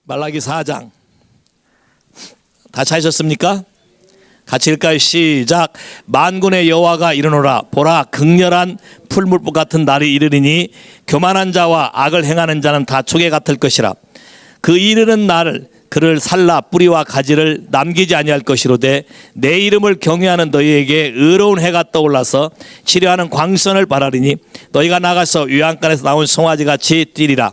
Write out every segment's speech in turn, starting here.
말라기 4장 다 찾으셨습니까? 같이 읽을까요? 시작. 만군의 여호와가 이르노라. 보라, 극렬한 풀물불 같은 날이 이르리니 교만한 자와 악을 행하는 자는 다 초계 같을 것이라. 그 이르는 날 그를 살라 뿌리와 가지를 남기지 아니할 것이로되 내 이름을 경외하는 너희에게 의로운 해가 떠올라서 치료하는 광선을 바라리니 너희가 나가서 외양간에서 나온 송아지같이 뛰리라.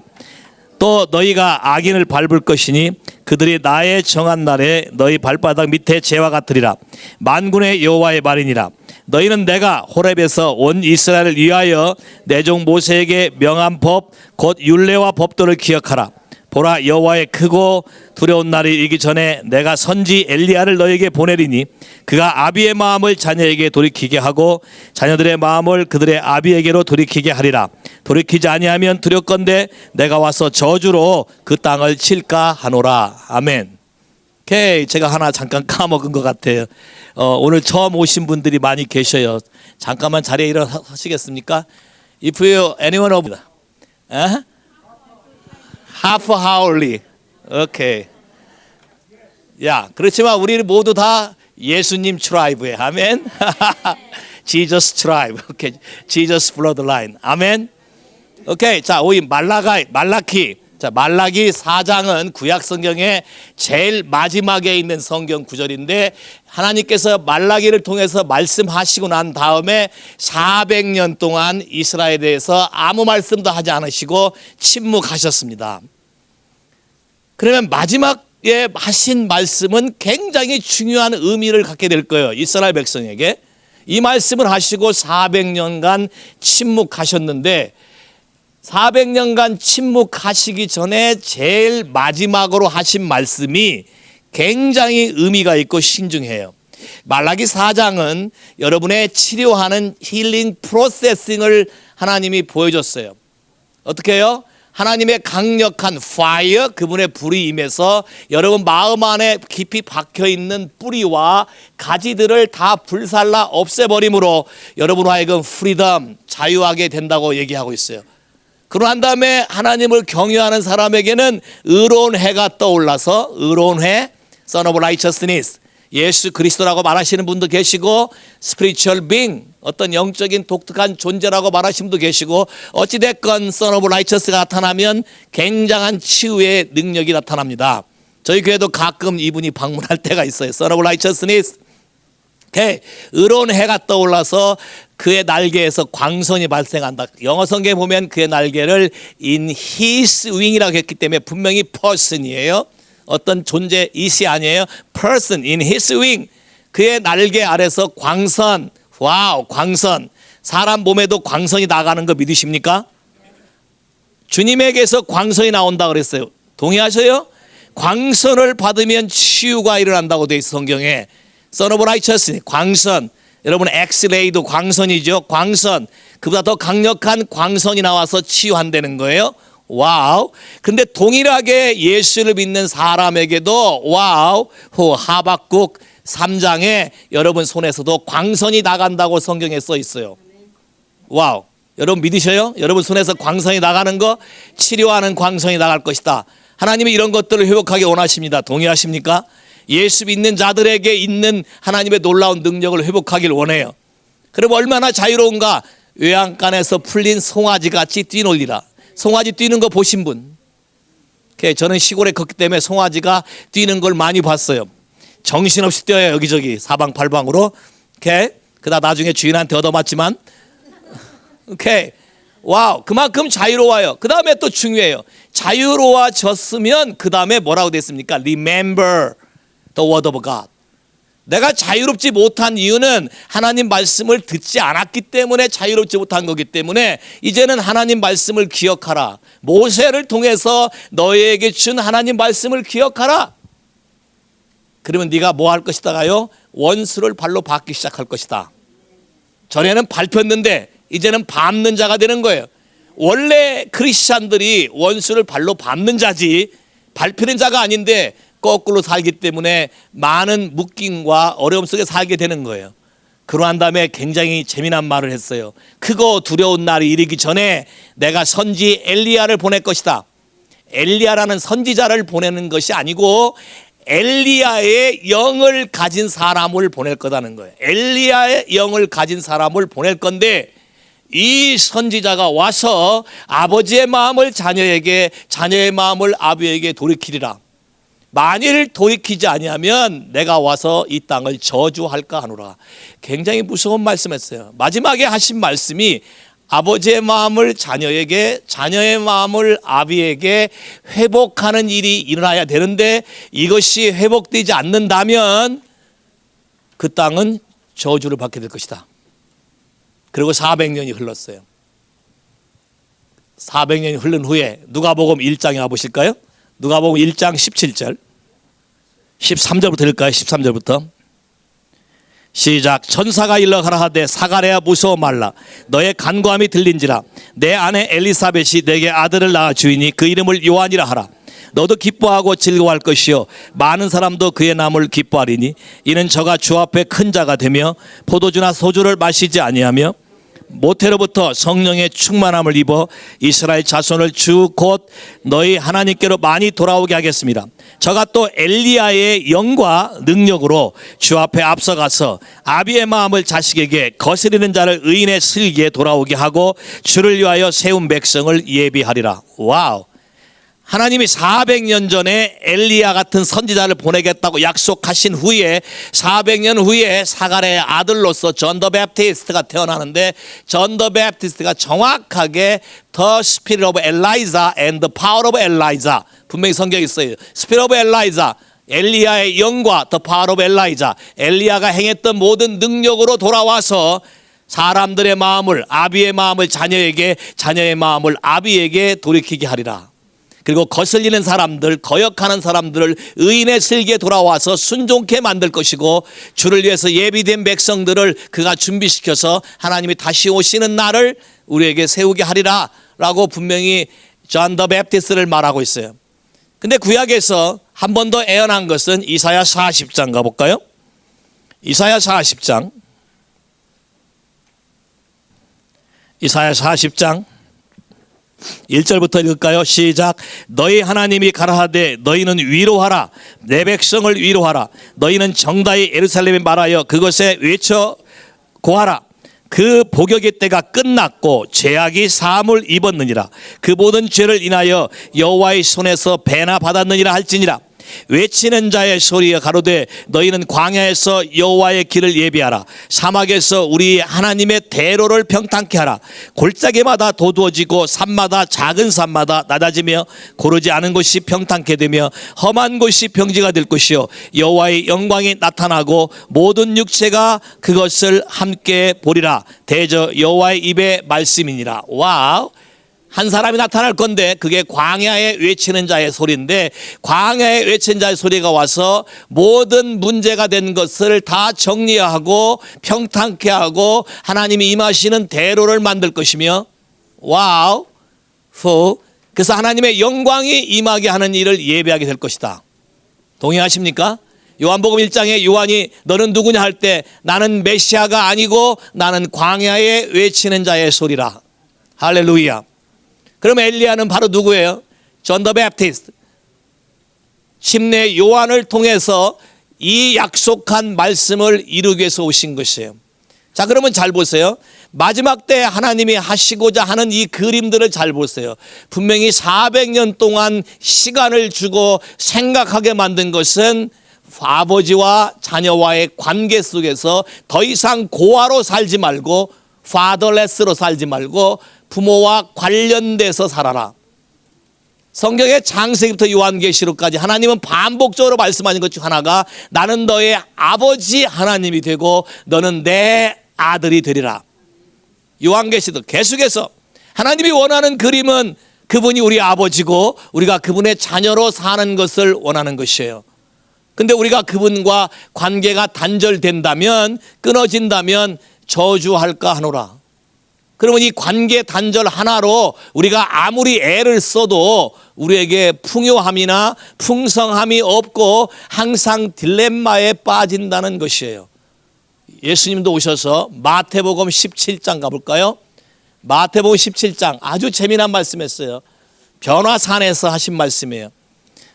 또 너희가 악인을 밟을 것이니 그들이 나의 정한 날에 너희 발바닥 밑에 재와 같으리라. 만군의 여호와의 말이니라. 너희는 내가 호렙에서 온 이스라엘을 위하여 내 종 모세에게 명한 법 곧 율례와 법도를 기억하라. 보라, 여호와의 크고 두려운 날이 이기 전에 내가 선지 엘리야를 너에게 보내리니 그가 아비의 마음을 자녀에게 돌이키게 하고 자녀들의 마음을 그들의 아비에게로 돌이키게 하리라. 돌이키지 아니하면 두렵건대 내가 와서 저주로 그 땅을 칠까 하노라. 아멘. 오케이, 제가 하나 잠깐 까먹은 것 같아요. 오늘 처음 오신 분들이 많이 계셔요. 잠깐만 자리에 일어나시겠습니까? If you anyone of half hourly. 오케이. 야, 그렇지만 우리 모두 다 예수님 트라이브에. 아멘. Jesus tribe. 오케이. Jesus bloodline. 아멘. 오케이. 자, 우리 말라키. 자, 말라기 4장은 구약 성경의 제일 마지막에 있는 성경 구절인데 하나님께서 말라기를 통해서 말씀하시고 난 다음에 400년 동안 이스라엘에 대해서 아무 말씀도 하지 않으시고 침묵하셨습니다. 그러면 마지막에 하신 말씀은 굉장히 중요한 의미를 갖게 될 거예요. 이스라엘 백성에게. 이 말씀을 하시고 400년간 침묵하셨는데 400년간 침묵하시기 전에 제일 마지막으로 하신 말씀이 굉장히 의미가 있고 신중해요. 말라기 4장은 여러분의 치료하는 힐링 프로세싱을 하나님이 보여줬어요. 어떻게 해요? 하나님의 강력한 파이어, 그분의 불이 임해서 여러분 마음 안에 깊이 박혀있는 뿌리와 가지들을 다 불살라 없애버림으로 여러분 하여금 프리덤, 자유하게 된다고 얘기하고 있어요. 그러고 난 다음에 하나님을 경외하는 사람에게는 의로운 해가 떠올라서 의로운 해, Son of Righteousness, 예수 그리스도라고 말하시는 분도 계시고 Spiritual Being, 어떤 영적인 독특한 존재라고 말하시는 분도 계시고 어찌됐건 Son of Righteous가 나타나면 굉장한 치유의 능력이 나타납니다. 저희 교회도 가끔 이분이 방문할 때가 있어요. Son of Righteousness. 의로운 해가 떠올라서 그의 날개에서 광선이 발생한다. 영어 성경에 보면 그의 날개를 in his wing이라고 했기 때문에 분명히 person이에요. 어떤 존재 이시 아니에요. person in his wing. 그의 날개 아래서 광선. 와우, 광선. 사람 몸에도 광선이 나가는 거 믿으십니까? 주님에게서 광선이 나온다 그랬어요. 동의하셔요? 광선을 받으면 치유가 일어난다고 돼 있어 성경에. Son of Righteousness, 광선. 여러분 엑스레이도 광선이죠. 광선. 그보다 더 강력한 광선이 나와서 치유한다는 거예요. 와우. 근데 동일하게 예수를 믿는 사람에게도 와우. 하박국 3장에 여러분 손에서도 광선이 나간다고 성경에 써 있어요. 와우. 여러분 믿으셔요? 여러분 손에서 광선이 나가는 거, 치료하는 광선이 나갈 것이다. 하나님이 이런 것들을 회복하기 원하십니다. 동의하십니까? 예수 믿는 자들에게 있는 하나님의 놀라운 능력을 회복하길 원해요. 그럼 얼마나 자유로운가? 외양간에서 풀린 송아지같이 뛰놀리라. 송아지 뛰는 거 보신 분? 저는 시골에 컸기 때문에 송아지가 뛰는 걸 많이 봤어요. 정신없이 뛰어요. 여기저기 사방팔방으로. 그다 나중에 주인한테 얻어맞지만. 와우, 그만큼 자유로워요. 그 다음에 또 중요해요. 자유로워졌으면 그 다음에 뭐라고 됐습니까? Remember the word of God. 내가 자유롭지 못한 이유는 하나님 말씀을 듣지 않았기 때문에 자유롭지 못한 거기 때문에 이제는 하나님 말씀을 기억하라. 모세를 통해서 너희에게 준 하나님 말씀을 기억하라. 그러면 네가 뭐 할 것이다가요? 원수를 발로 밟기 시작할 것이다. 전에는 밟혔는데 이제는 밟는 자가 되는 거예요. 원래 크리스찬들이 원수를 발로 밟는 자지 밟히는 자가 아닌데 거꾸로 살기 때문에 많은 묶임과 어려움 속에 살게 되는 거예요. 그러한 다음에 굉장히 재미난 말을 했어요. 크고 두려운 날이 이르기 전에 내가 선지 엘리야를 보낼 것이다. 엘리야라는 선지자를 보내는 것이 아니고 엘리야의 영을 가진 사람을 보낼 거다는 거예요. 엘리야의 영을 가진 사람을 보낼 건데 이 선지자가 와서 아버지의 마음을 자녀에게, 자녀의 마음을 아비에게 돌이키리라. 만일 돌이키지 아니하면 내가 와서 이 땅을 저주할까 하노라. 굉장히 무서운 말씀했어요. 마지막에 하신 말씀이 아버지의 마음을 자녀에게, 자녀의 마음을 아비에게 회복하는 일이 일어나야 되는데 이것이 회복되지 않는다면 그 땅은 저주를 받게 될 것이다. 그리고 400년이 흘렀어요. 400년이 흐른 후에 누가복음 1장에 와보실까요? 누가복음 1장 17절 13절부터 읽을까요? 13절부터 시작. 천사가 일러 가라하되 사가랴 무서워 말라. 너의 간구함이 들린지라. 내 아내 엘리사벳이 내게 아들을 낳아 주이니 그 이름을 요한이라 하라. 너도 기뻐하고 즐거워할 것이요 많은 사람도 그의 남을 기뻐하리니 이는 저가 주 앞에 큰 자가 되며 포도주나 소주를 마시지 아니하며 모태로부터 성령의 충만함을 입어 이스라엘 자손을 주 곧 너희 하나님께로 많이 돌아오게 하겠습니다. 저가 또 엘리야의 영과 능력으로 주 앞에 앞서가서 아비의 마음을 자식에게 거스리는 자를 의인의 슬기에 돌아오게 하고 주를 위하여 세운 백성을 예비하리라. 와우. 하나님이 400년 전에 엘리야 같은 선지자를 보내겠다고 약속하신 후에 400년 후에 사가랴의 아들로서 존 더 베프티스트가 태어나는데 존 더 베프티스트가 정확하게 The Spirit of Elijah and the Power of Elijah, 분명히 성경에 있어요. Spirit of Elijah, 엘리야의 영과 The Power of Elijah, 엘리야가 행했던 모든 능력으로 돌아와서 사람들의 마음을, 아비의 마음을 자녀에게, 자녀의 마음을 아비에게 돌이키게 하리라. 그리고 거슬리는 사람들, 거역하는 사람들을 의인의 슬기에 돌아와서 순종케 만들 것이고 주를 위해서 예비된 백성들을 그가 준비시켜서 하나님이 다시 오시는 날을 우리에게 세우게 하리라 라고 분명히 존 더 베프티스트를 말하고 있어요. 근데 구약에서 한 번 더 예언한 것은 이사야 40장 가볼까요? 이사야 40장 이사야 40장 1절부터 읽을까요? 시작. 너희 하나님이 가라하되 너희는 위로하라. 내 백성을 위로하라. 너희는 정다이 예루살렘에 말하여 그것에 외쳐 고하라. 그 복역의 때가 끝났고 죄악이 사함을 입었느니라. 그 모든 죄를 인하여 여호와의 손에서 배나 받았느니라 할지니라. 외치는 자의 소리가 가로되 너희는 광야에서 여호와의 길을 예비하라. 사막에서 우리 하나님의 대로를 평탄케 하라. 골짜기마다 도두어지고 산마다 작은 산마다 낮아지며 고르지 않은 곳이 평탄케 되며 험한 곳이 평지가 될 것이요 여호와의 영광이 나타나고 모든 육체가 그것을 함께 보리라. 대저 여호와의 입의 말씀이니라. 와우. 한 사람이 나타날 건데 그게 광야에 외치는 자의 소리인데 광야에 외치는 자의 소리가 와서 모든 문제가 된 것을 다 정리하고 평탄케 하고 하나님이 임하시는 대로를 만들 것이며 와우. 그래서 하나님의 영광이 임하게 하는 일을 예비하게 될 것이다. 동의하십니까? 요한복음 1장에 요한이 너는 누구냐 할 때 나는 메시아가 아니고 나는 광야에 외치는 자의 소리라. 할렐루야. 그럼 엘리야는 바로 누구예요? 존 더 베프티스트. 침례 요한을 통해서 이 약속한 말씀을 이루기 위해서 오신 것이에요. 자, 그러면 잘 보세요. 마지막 때 하나님이 하시고자 하는 이 그림들을 잘 보세요. 분명히 400년 동안 시간을 주고 생각하게 만든 것은 아버지와 자녀와의 관계 속에서 더 이상 고아로 살지 말고 fatherless로 살지 말고 부모와 관련돼서 살아라. 성경의 창세기부터 요한계시록까지 하나님은 반복적으로 말씀하는 것 중 하나가 나는 너의 아버지 하나님이 되고 너는 내 아들이 되리라. 요한계시록 계속해서 하나님이 원하는 그림은 그분이 우리 아버지고 우리가 그분의 자녀로 사는 것을 원하는 것이에요. 근데 우리가 그분과 관계가 단절된다면, 끊어진다면 저주할까 하노라. 그러면 이 관계 단절 하나로 우리가 아무리 애를 써도 우리에게 풍요함이나 풍성함이 없고 항상 딜레마에 빠진다는 것이에요. 예수님도 오셔서 마태복음 17장 가볼까요? 마태복음 17장 아주 재미난 말씀했어요. 변화산에서 하신 말씀이에요.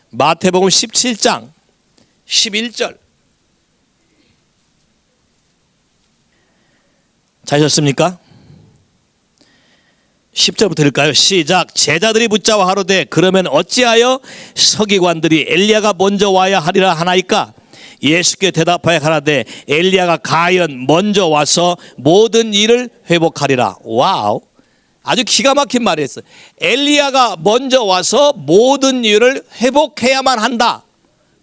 마태복음 17장 11절. 찾으셨습니까? 10절부터 읽을까요? 시작. 제자들이 붙잡아 하루되 그러면 어찌하여 서기관들이 엘리야가 먼저 와야 하리라 하나이까? 예수께 대답하여 가라되 엘리야가 과연 먼저 와서 모든 일을 회복하리라. 와우, 아주 기가 막힌 말이었어요. 엘리야가 먼저 와서 모든 일을 회복해야만 한다.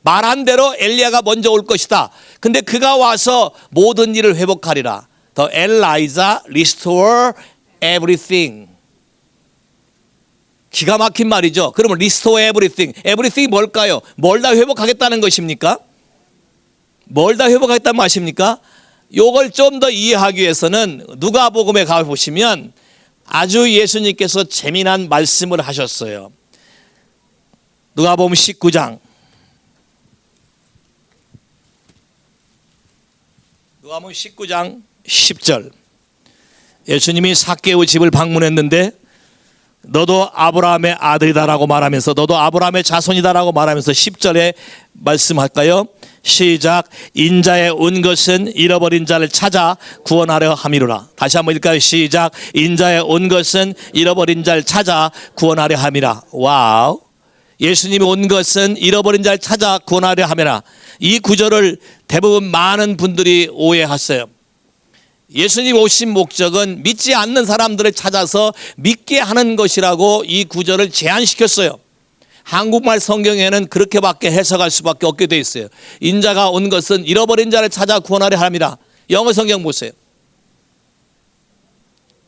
말한 대로 엘리야가 먼저 올 것이다. 근데 그가 와서 모든 일을 회복하리라. The Elijah restore everything. 기가 막힌 말이죠. 그러면 restore everything. everything 뭘까요? 뭘 다 회복하겠다는 것입니까? 뭘 다 회복하겠다는 말입니까? 요걸 좀 더 이해하기 위해서는 누가복음에 가보시면 아주 예수님께서 재미난 말씀을 하셨어요. 누가복음 19장. 누가복음 19장 10절. 예수님이 삭개오 집을 방문했는데 너도 아브라함의 아들이다라고 말하면서 너도 아브라함의 자손이다라고 말하면서 10절에 말씀할까요? 시작. 인자에 온 것은 잃어버린 자를 찾아 구원하려 함이로라. 다시 한번 읽을까요? 시작. 인자에 온 것은 잃어버린 자를 찾아 구원하려 함이라. 와우. 예수님이 온 것은 잃어버린 자를 찾아 구원하려 함이라. 이 구절을 대부분 많은 분들이 오해했어요. 예수님 오신 목적은 믿지 않는 사람들을 찾아서 믿게 하는 것이라고 이 구절을 제한시켰어요. 한국말 성경에는 그렇게밖에 해석할 수밖에 없게 돼 있어요. 인자가 온 것은 잃어버린 자를 찾아 구원하려 함이라. 영어 성경 보세요.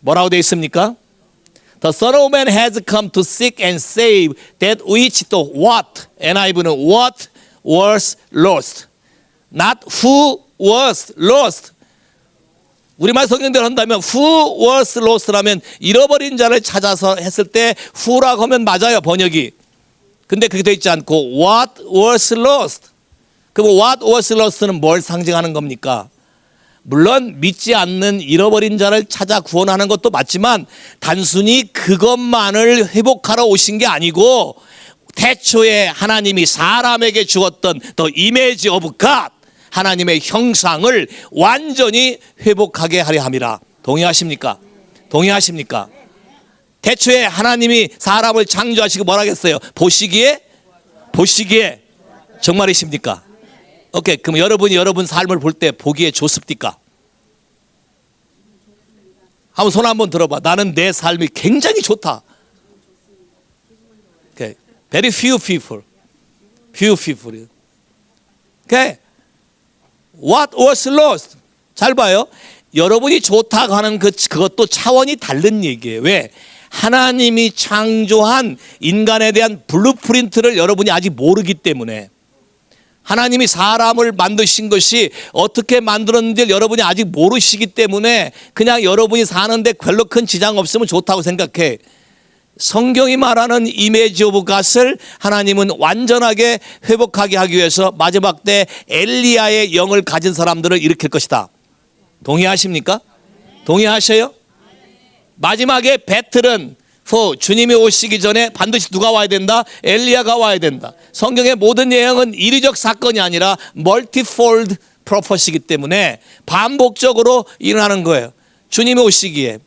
뭐라고 돼 있습니까? The Son of Man has come to seek and save that which the what, NIV는 what was lost, not who was lost. 우리말 성경대로 한다면 who was lost라면 잃어버린 자를 찾아서 했을 때 who라고 하면 맞아요, 번역이. 근데 그렇게 되어 있지 않고 what was lost. 그럼 what was lost는 뭘 상징하는 겁니까? 물론 믿지 않는 잃어버린 자를 찾아 구원하는 것도 맞지만 단순히 그것만을 회복하러 오신 게 아니고 태초에 하나님이 사람에게 주었던 the image of God, 하나님의 형상을 완전히 회복하게 하려 함이라. 동의하십니까? 동의하십니까? 태초에 하나님이 사람을 창조하시고 뭐라 했어요? 보시기에 정말이십니까? 오케이. 그럼 여러분이 여러분 삶을 볼 때 보기에 좋습니까? 한번 손 한번 들어봐. 나는 내 삶이 굉장히 좋다. 오케이. Very few people. 오케이. What was lost? 잘 봐요. 여러분이 좋다고 하는 그것도 차원이 다른 얘기예요. 왜? 하나님이 창조한 인간에 대한 블루프린트를 여러분이 아직 모르기 때문에, 하나님이 사람을 만드신 것이 어떻게 만들었는지 여러분이 아직 모르시기 때문에 그냥 여러분이 사는데 별로 큰 지장 없으면 좋다고 생각해. 성경이 말하는 이미지 오브 갓을 하나님은 완전하게 회복하게 하기 위해서 마지막 때 엘리야의 영을 가진 사람들을 일으킬 것이다. 동의하십니까? 동의하셔요? 마지막에 배틀은 주님이 오시기 전에 반드시 누가 와야 된다? 엘리야가 와야 된다. 성경의 모든 예언은 이리적 사건이 아니라 멀티폴드 프로퍼시이기 때문에 반복적으로 일어나는 거예요. 주님이 오시기에.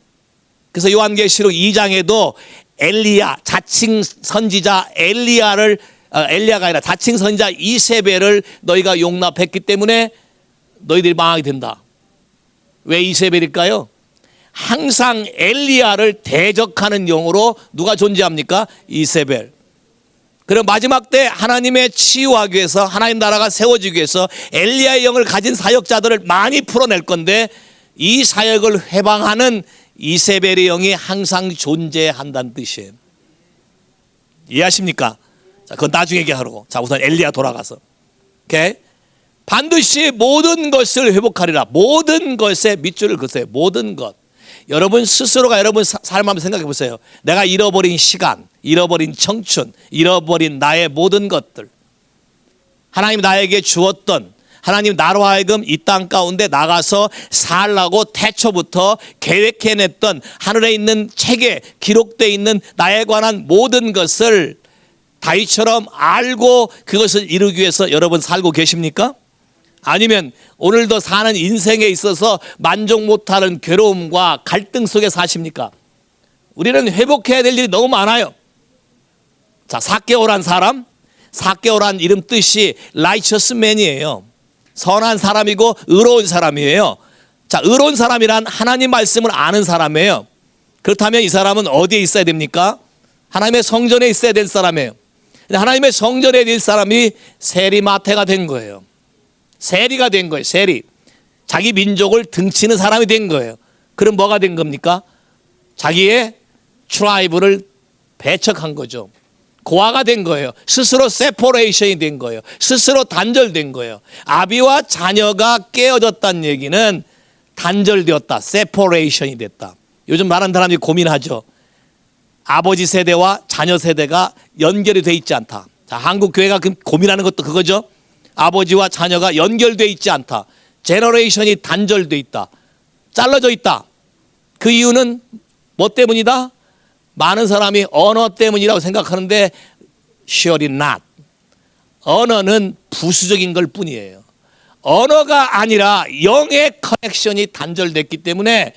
그래서 요한계시록 2장에도 엘리야, 자칭 선지자 엘리야가 아니라 자칭 선지자 이세벨을 너희가 용납했기 때문에 너희들이 망하게 된다. 왜 이세벨일까요? 항상 엘리야를 대적하는 영으로 누가 존재합니까? 이세벨. 그럼 마지막 때 하나님의 치유하기 위해서, 하나님 나라가 세워지기 위해서 엘리야의 영을 가진 사역자들을 많이 풀어낼 건데, 이 사역을 해방하는 이세벨의 영이 항상 존재한다는 뜻이에요. 이해하십니까? 자, 그건 나중에 얘기하라고. 자, 우선 엘리야 돌아가서. 오케이? 반드시 모든 것을 회복하리라. 모든 것에 밑줄을 그으세요. 모든 것. 여러분 스스로가 여러분 삶 한번 생각해 보세요. 내가 잃어버린 시간, 잃어버린 청춘, 잃어버린 나의 모든 것들, 하나님 나에게 주었던, 하나님 나로 하여금 이 땅 가운데 나가서 살라고 태초부터 계획해냈던 하늘에 있는 책에 기록되어 있는 나에 관한 모든 것을 다윗처럼 알고 그것을 이루기 위해서 여러분 살고 계십니까? 아니면 오늘도 사는 인생에 있어서 만족 못하는 괴로움과 갈등 속에 사십니까? 우리는 회복해야 될 일이 너무 많아요. 자, 삭개오란 사람, 삭개오란 이름 뜻이 righteous man이에요. 선한 사람이고 의로운 사람이에요. 자, 의로운 사람이란 하나님 말씀을 아는 사람이에요. 그렇다면 이 사람은 어디에 있어야 됩니까? 하나님의 성전에 있어야 될 사람이에요. 근데 하나님의 성전에 있는 사람이 세리마태가 된 거예요. 세리가 된 거예요. 세리. 자기 민족을 등치는 사람이 된 거예요. 그럼 뭐가 된 겁니까? 자기의 트라이브를 배척한 거죠. 고아가 된 거예요. 스스로 세퍼레이션이 된 거예요. 스스로 단절된 거예요. 아비와 자녀가 깨어졌다는 얘기는 단절되었다. 세퍼레이션이 됐다. 요즘 많은 사람들이 고민하죠. 아버지 세대와 자녀 세대가 연결이 돼 있지 않다. 자, 한국 교회가 고민하는 것도 그거죠. 아버지와 자녀가 연결돼 있지 않다. 제너레이션이 단절돼 있다. 잘라져 있다. 그 이유는 뭐 때문이다? 많은 사람이 언어 때문이라고 생각하는데 surely not. 언어는 부수적인 걸 뿐이에요. 언어가 아니라 영의 커넥션이 단절됐기 때문에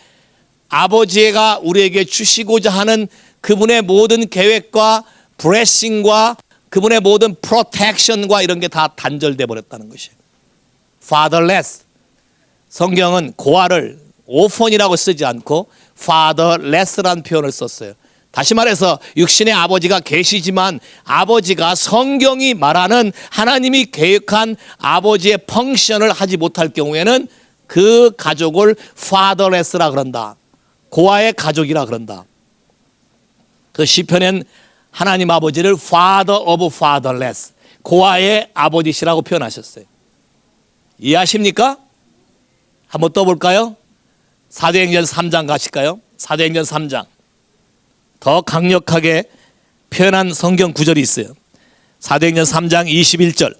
아버지가 우리에게 주시고자 하는 그분의 모든 계획과 블레싱과 그분의 모든 프로텍션과 이런 게 다 단절돼 버렸다는 것이에요. fatherless. 성경은 고아를 오펀이라고 쓰지 않고 fatherless라는 표현을 썼어요. 다시 말해서 육신의 아버지가 계시지만 아버지가 성경이 말하는 하나님이 계획한 아버지의 펑션을 하지 못할 경우에는 그 가족을 fatherless라 그런다. 고아의 가족이라 그런다. 그 시편엔 하나님 아버지를 Father of Fatherless, 고아의 아버지시라고 표현하셨어요. 이해하십니까? 한번 떠볼까요? 사도행전 3장 가실까요? 사도행전 3장. 더 강력하게 표현한 성경 구절이 있어요. 사도행전 3장 21절.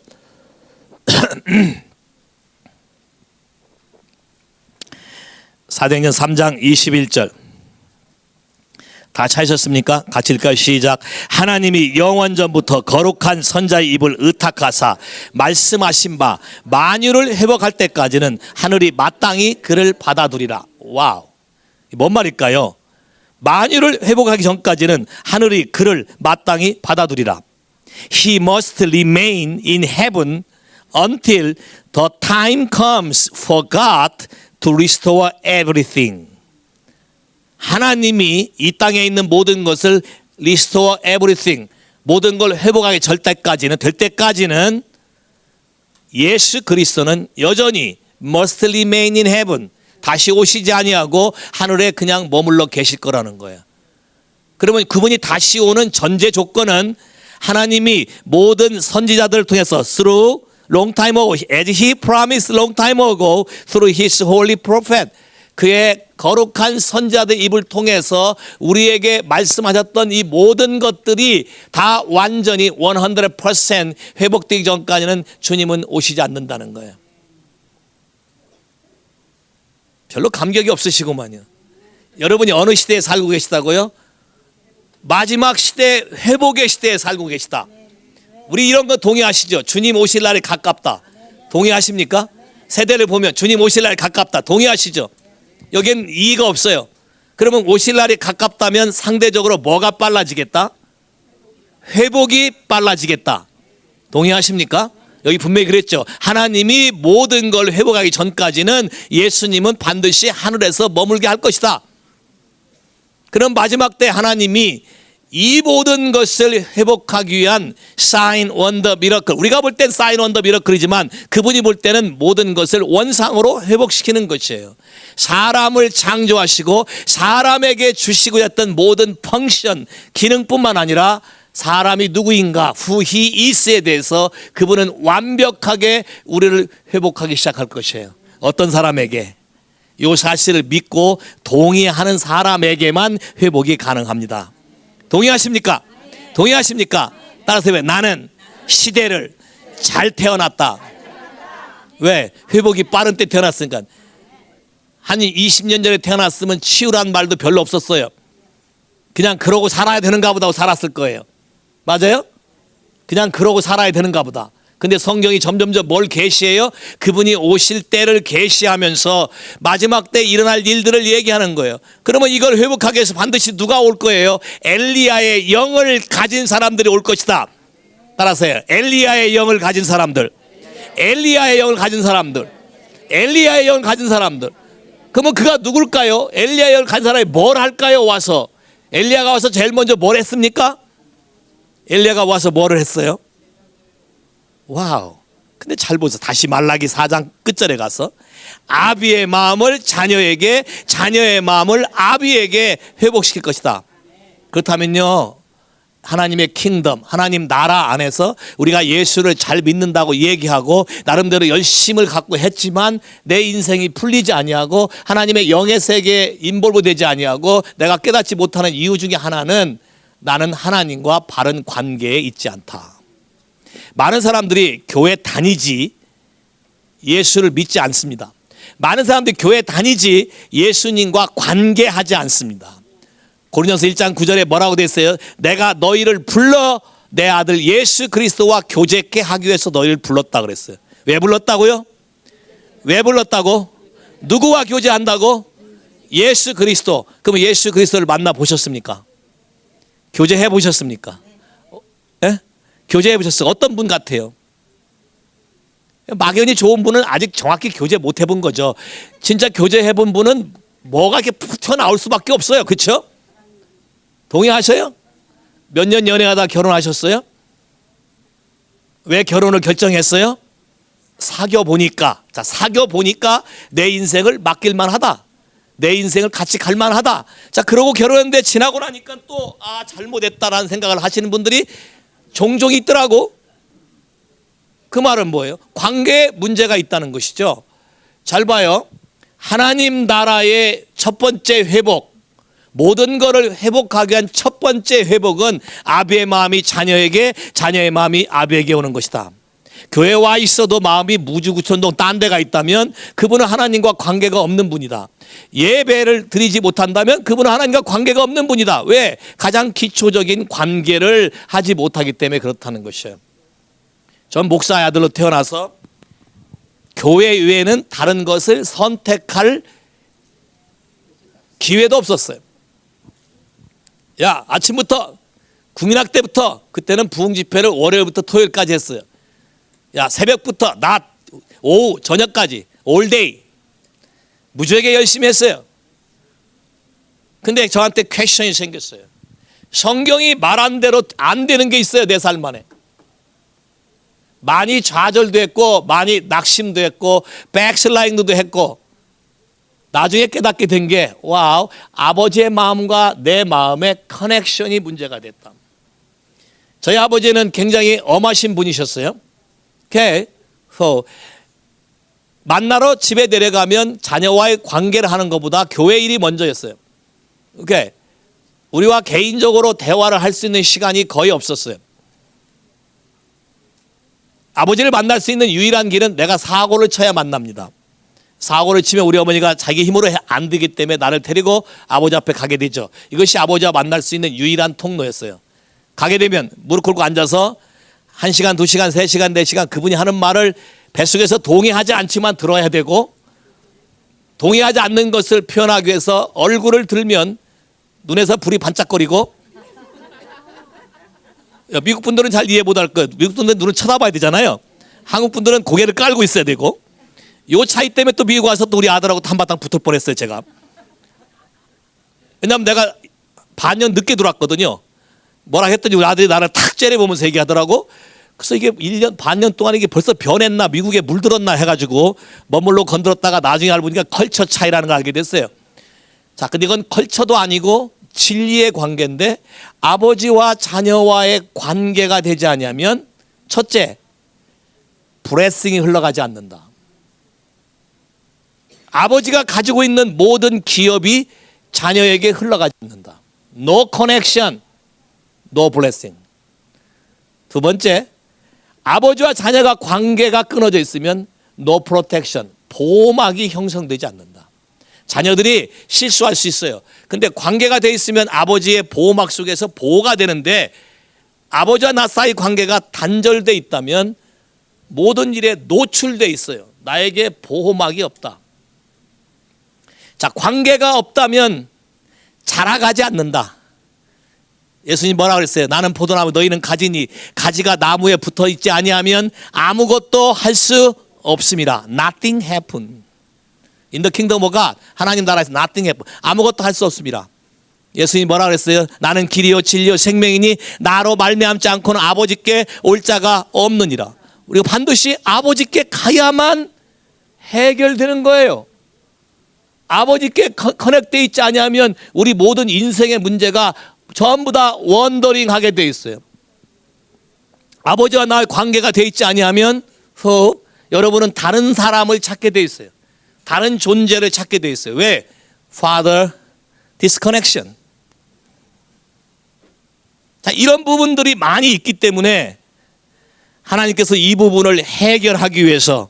사도행전 3장 21절. 다 찾으셨습니까? 같이 읽을까요? 시작. 하나님이 영원전부터 거룩한 선자의 입을 의탁하사 말씀하신 바 만유를 회복할 때까지는 하늘이 마땅히 그를 받아두리라. 와우. 뭔 말일까요? 만유를 회복하기 전까지는 하늘이 그를 마땅히 받아두리라. He must remain in heaven until the time comes for God to restore everything. 하나님이 이 땅에 있는 모든 것을 restore everything, 모든 걸 회복하게 될 때까지는 예수 그리스도는 여전히 must remain in heaven, 다시 오시지 아니하고 하늘에 그냥 머물러 계실 거라는 거예요. 그러면 그분이 다시 오는 전제 조건은 하나님이 모든 선지자들을 통해서 through long time ago, as he promised long time ago through his holy prophet, 그의 거룩한 선지자들의 입을 통해서 우리에게 말씀하셨던 이 모든 것들이 다 완전히 100% 회복되기 전까지는 주님은 오시지 않는다는 거예요. 별로 감격이 없으시구만요. 여러분이 어느 시대에 살고 계시다고요? 마지막 시대, 회복의 시대에 살고 계시다. 우리 이런 거 동의하시죠? 주님 오실 날이 가깝다. 동의하십니까? 세대를 보면 주님 오실 날이 가깝다. 동의하시죠? 여기엔 이의가 없어요. 그러면 오실 날이 가깝다면 상대적으로 뭐가 빨라지겠다? 회복이 빨라지겠다. 동의하십니까? 여기 분명히 그랬죠. 하나님이 모든 걸 회복하기 전까지는 예수님은 반드시 하늘에서 머물게 할 것이다. 그럼 마지막 때 하나님이 이 모든 것을 회복하기 위한 sign, wonder, miracle, 우리가 볼 땐 sign, wonder, miracle이지만 그분이 볼 때는 모든 것을 원상으로 회복시키는 것이에요. 사람을 창조하시고 사람에게 주시고 했던 모든 펑션, 기능뿐만 아니라 사람이 누구인가, who he is에 대해서 그분은 완벽하게 우리를 회복하기 시작할 것이에요. 어떤 사람에게? 이 사실을 믿고 동의하는 사람에게만 회복이 가능합니다. 동의하십니까? 동의하십니까? 따라서 왜? 나는 시대를 잘 태어났다. 왜? 회복이 빠른 때 태어났으니까. 한 20년 전에 태어났으면 치유란 말도 별로 없었어요. 그냥 그러고 살아야 되는가 보다 하고 살았을 거예요. 맞아요? 그냥 그러고 살아야 되는가 보다. 근데 성경이 점점점 뭘 계시해요? 그분이 오실 때를 계시하면서 마지막 때 일어날 일들을 얘기하는 거예요. 그러면 이걸 회복하기 위해서 반드시 누가 올 거예요? 엘리야의 영을 가진 사람들이 올 것이다. 따라서요. 엘리야의 영을 가진 사람들. 엘리야의 영을 가진 사람들. 엘리야의 영을 가진 사람들. 그러면 그가 누굴까요? 엘리야의 영을 가진 사람이 뭘 할까요? 와서. 엘리야가 와서 제일 먼저 뭘 했습니까? 엘리야가 와서 뭐를 했어요? 와우. 근데 잘 보세요. 다시 말라기 4장 끝절에 가서 아비의 마음을 자녀에게, 자녀의 마음을 아비에게 회복시킬 것이다. 그렇다면요, 하나님의 킹덤, 하나님 나라 안에서 우리가 예수를 잘 믿는다고 얘기하고 나름대로 열심을 갖고 했지만 내 인생이 풀리지 아니하고 하나님의 영의 세계에 인볼브 되지 아니하고 내가 깨닫지 못하는 이유 중에 하나는 나는 하나님과 바른 관계에 있지 않다. 많은 사람들이 교회 다니지 예수를 믿지 않습니다. 많은 사람들이 교회 다니지 예수님과 관계하지 않습니다. 고린도서 1장 9절에 뭐라고 되어 있어요? 내가 너희를 불러 내 아들 예수 그리스도와 교제케 하기 위해서 너희를 불렀다 그랬어요. 왜 불렀다고요? 왜 불렀다고? 누구와 교제한다고? 예수 그리스도. 그럼 예수 그리스도를 만나 보셨습니까? 교제해 보셨습니까? 예? 교제해 보셨어요? 어떤 분 같아요? 막연히 좋은 분은 아직 정확히 교제 못 해본 거죠. 진짜 교제해 본 분은 뭐가 이렇게 푹 튀어나올 수밖에 없어요. 그렇죠? 동의하셔요? 몇 년 연애하다 결혼하셨어요? 왜 결혼을 결정했어요? 사귀어 보니까. 자, 사귀어 보니까 내 인생을 맡길만 하다. 내 인생을 같이 갈만 하다. 자, 그러고 결혼했는데 지나고 나니까 또 잘못했다라는 생각을 하시는 분들이 종종 있더라고. 그 말은 뭐예요? 관계에 문제가 있다는 것이죠. 잘 봐요. 하나님 나라의 첫 번째 회복, 모든 것을 회복하기 위한 첫 번째 회복은 아비의 마음이 자녀에게, 자녀의 마음이 아비에게 오는 것이다. 교회에 와 있어도 마음이 무주구천동 딴 데가 있다면 그분은 하나님과 관계가 없는 분이다. 예배를 드리지 못한다면 그분은 하나님과 관계가 없는 분이다. 왜? 가장 기초적인 관계를 하지 못하기 때문에 그렇다는 것이에요. 전 목사의 아들로 태어나서 교회 외에는 다른 것을 선택할 기회도 없었어요. 야, 아침부터 국민학 때부터, 그때는 부흥 집회를 월요일부터 토요일까지 했어요. 야, 새벽부터 낮, 오후, 저녁까지 올데이 무지하게 열심히 했어요. 근데 저한테 퀘션이 생겼어요. 성경이 말한 대로 안 되는 게 있어요. 내 삶 안에. 많이 좌절도 했고 많이 낙심도 했고 백슬라이딩도 했고 나중에 깨닫게 된 게 와우, 아버지의 마음과 내 마음의 커넥션이 문제가 됐다. 저희 아버지는 굉장히 엄하신 분이셨어요. 오케이. 만나러 집에 내려가면 자녀와의 관계를 하는 것보다 교회 일이 먼저였어요. 오케이. 우리와 개인적으로 대화를 할 수 있는 시간이 거의 없었어요. 아버지를 만날 수 있는 유일한 길은 내가 사고를 쳐야 만납니다. 사고를 치면 우리 어머니가 자기 힘으로 안 되기 때문에 나를 데리고 아버지 앞에 가게 되죠. 이것이 아버지와 만날 수 있는 유일한 통로였어요. 가게 되면 무릎 꿇고 앉아서 1시간, 2시간, 3시간, 4시간 그분이 하는 말을 뱃속에서 동의하지 않지만 들어야 되고, 동의하지 않는 것을 표현하기 위해서 얼굴을 들면 눈에서 불이 반짝거리고, 미국 분들은 잘 이해 못할 것. 미국 분들은 눈을 쳐다봐야 되잖아요. 한국 분들은 고개를 깔고 있어야 되고. 요 차이 때문에 또 미국 와서 또 우리 아들하고 한바탕 붙을 뻔했어요, 제가. 왜냐하면 내가 반년 늦게 들어왔거든요. 뭐라 했더니 우리 아들이 나를 탁 째려보면서 얘기하더라고. 그래서 이게 1년, 반년 동안 이게 벌써 변했나, 미국에 물들었나 해가지고 머물러 건드렸다가 나중에 알고 보니까 컬처 차이라는 걸 알게 됐어요. 자, 근데 이건 컬처도 아니고 진리의 관계인데, 아버지와 자녀와의 관계가 되지 않으면 첫째, 블레싱이 흘러가지 않는다. 아버지가 가지고 있는 모든 기업이 자녀에게 흘러가지 않는다. No connection, no blessing. 두 번째, 아버지와 자녀가 관계가 끊어져 있으면 no protection. 보호막이 형성되지 않는다. 자녀들이 실수할 수 있어요. 근데 관계가 돼 있으면 아버지의 보호막 속에서 보호가 되는데 아버지와 나 사이 관계가 단절돼 있다면 모든 일에 노출돼 있어요. 나에게 보호막이 없다. 자, 관계가 없다면 자라가지 않는다. 예수님 뭐라 그랬어요? 나는 포도나무 너희는 가지니 가지가 나무에 붙어 있지 아니하면 아무것도 할 수 없습니다. Nothing happen. In the kingdom of God, 하나님 나라에서 nothing happen. 아무것도 할 수 없습니다. 예수님 뭐라 그랬어요? 나는 길이요 진리요 생명이니 나로 말미암지 않고는 아버지께 올 자가 없느니라. 우리가 반드시 아버지께 가야만 해결되는 거예요. 아버지께 커넥되어 있지 않으면 우리 모든 인생의 문제가 전부 다 원더링 하게 돼 있어요. 아버지와 나의 관계가 돼 있지 아니하면 여러분은 다른 사람을 찾게 돼 있어요. 다른 존재를 찾게 돼 있어요. 왜? Father disconnection. 자, 이런 부분들이 많이 있기 때문에 하나님께서 이 부분을 해결하기 위해서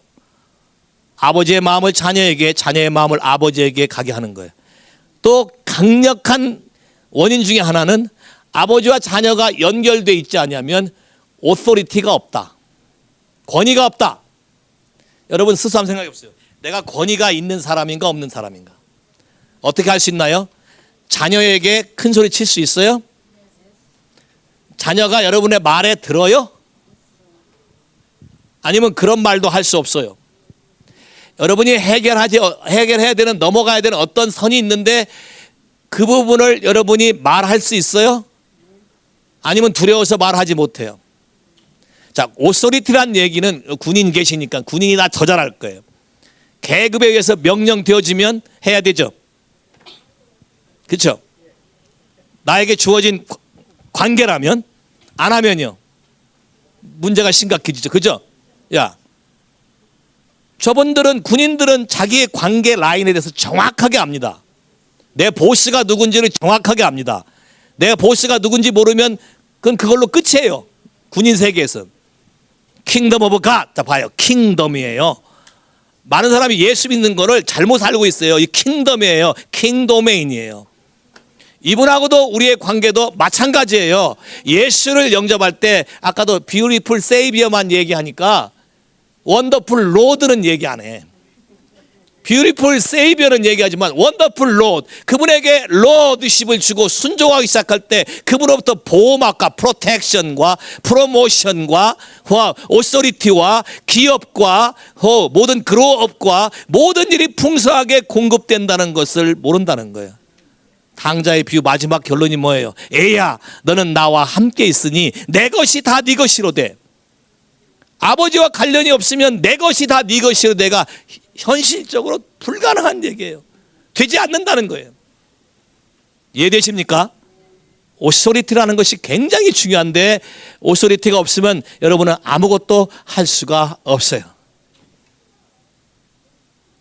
아버지의 마음을 자녀에게, 자녀의 마음을 아버지에게 가게 하는 거예요. 또 강력한 원인 중에 하나는 아버지와 자녀가 연결되어 있지 않으면 오토리티가 없다. 권위가 없다. 여러분 스스로 한번 생각해 보세요. 내가 권위가 있는 사람인가 없는 사람인가? 어떻게 할 수 있나요? 자녀에게 큰 소리 칠 수 있어요? 자녀가 여러분의 말에 들어요? 아니면 그런 말도 할 수 없어요? 여러분이 해결해야 되는, 넘어가야 되는 어떤 선이 있는데 그 부분을 여러분이 말할 수 있어요? 아니면 두려워서 말하지 못해요? 자, 오소리티란 얘기는 군인 계시니까 군인이 다 더 잘할 거예요. 계급에 의해서 명령되어지면 해야 되죠. 그렇죠? 나에게 주어진 관계라면 안 하면요 문제가 심각해지죠. 그죠? 야, 저분들은 군인들은 자기의 관계 라인에 대해서 정확하게 압니다. 내 보스가 누군지를 정확하게 압니다. 내 보스가 누군지 모르면 그건 그걸로 끝이에요. 군인 세계에서. 킹덤 오브 갓. 자, 봐요. 킹덤이에요. 많은 사람이 예수 믿는 거를 잘못 알고 있어요. 이 킹덤이에요. 킹도메인이에요. 이분하고도 우리의 관계도 마찬가지예요. 예수를 영접할 때 아까도 뷰티풀 세이비어만 얘기하니까 원더풀 로드는 얘기 안 해. 뷰티풀 세이비어는 얘기하지만 원더풀 로드, 그분에게 로드십을 주고 순종하기 시작할 때 그분으로부터 보호막과 프로텍션과 프로모션과 오소리티와 기업과 모든 그로업과 모든 일이 풍성하게 공급된다는 것을 모른다는 거예요. 당자의 비유 마지막 결론이 뭐예요? 애야, 너는 나와 함께 있으니 내 것이 다 네 것이로 돼. 아버지와 관련이 없으면 내 것이 다 네 것이로 내가 현실적으로 불가능한 얘기예요. 되지 않는다는 거예요. 이해되십니까? 오소리티라는 것이 굉장히 중요한데 오소리티가 없으면 여러분은 아무것도 할 수가 없어요.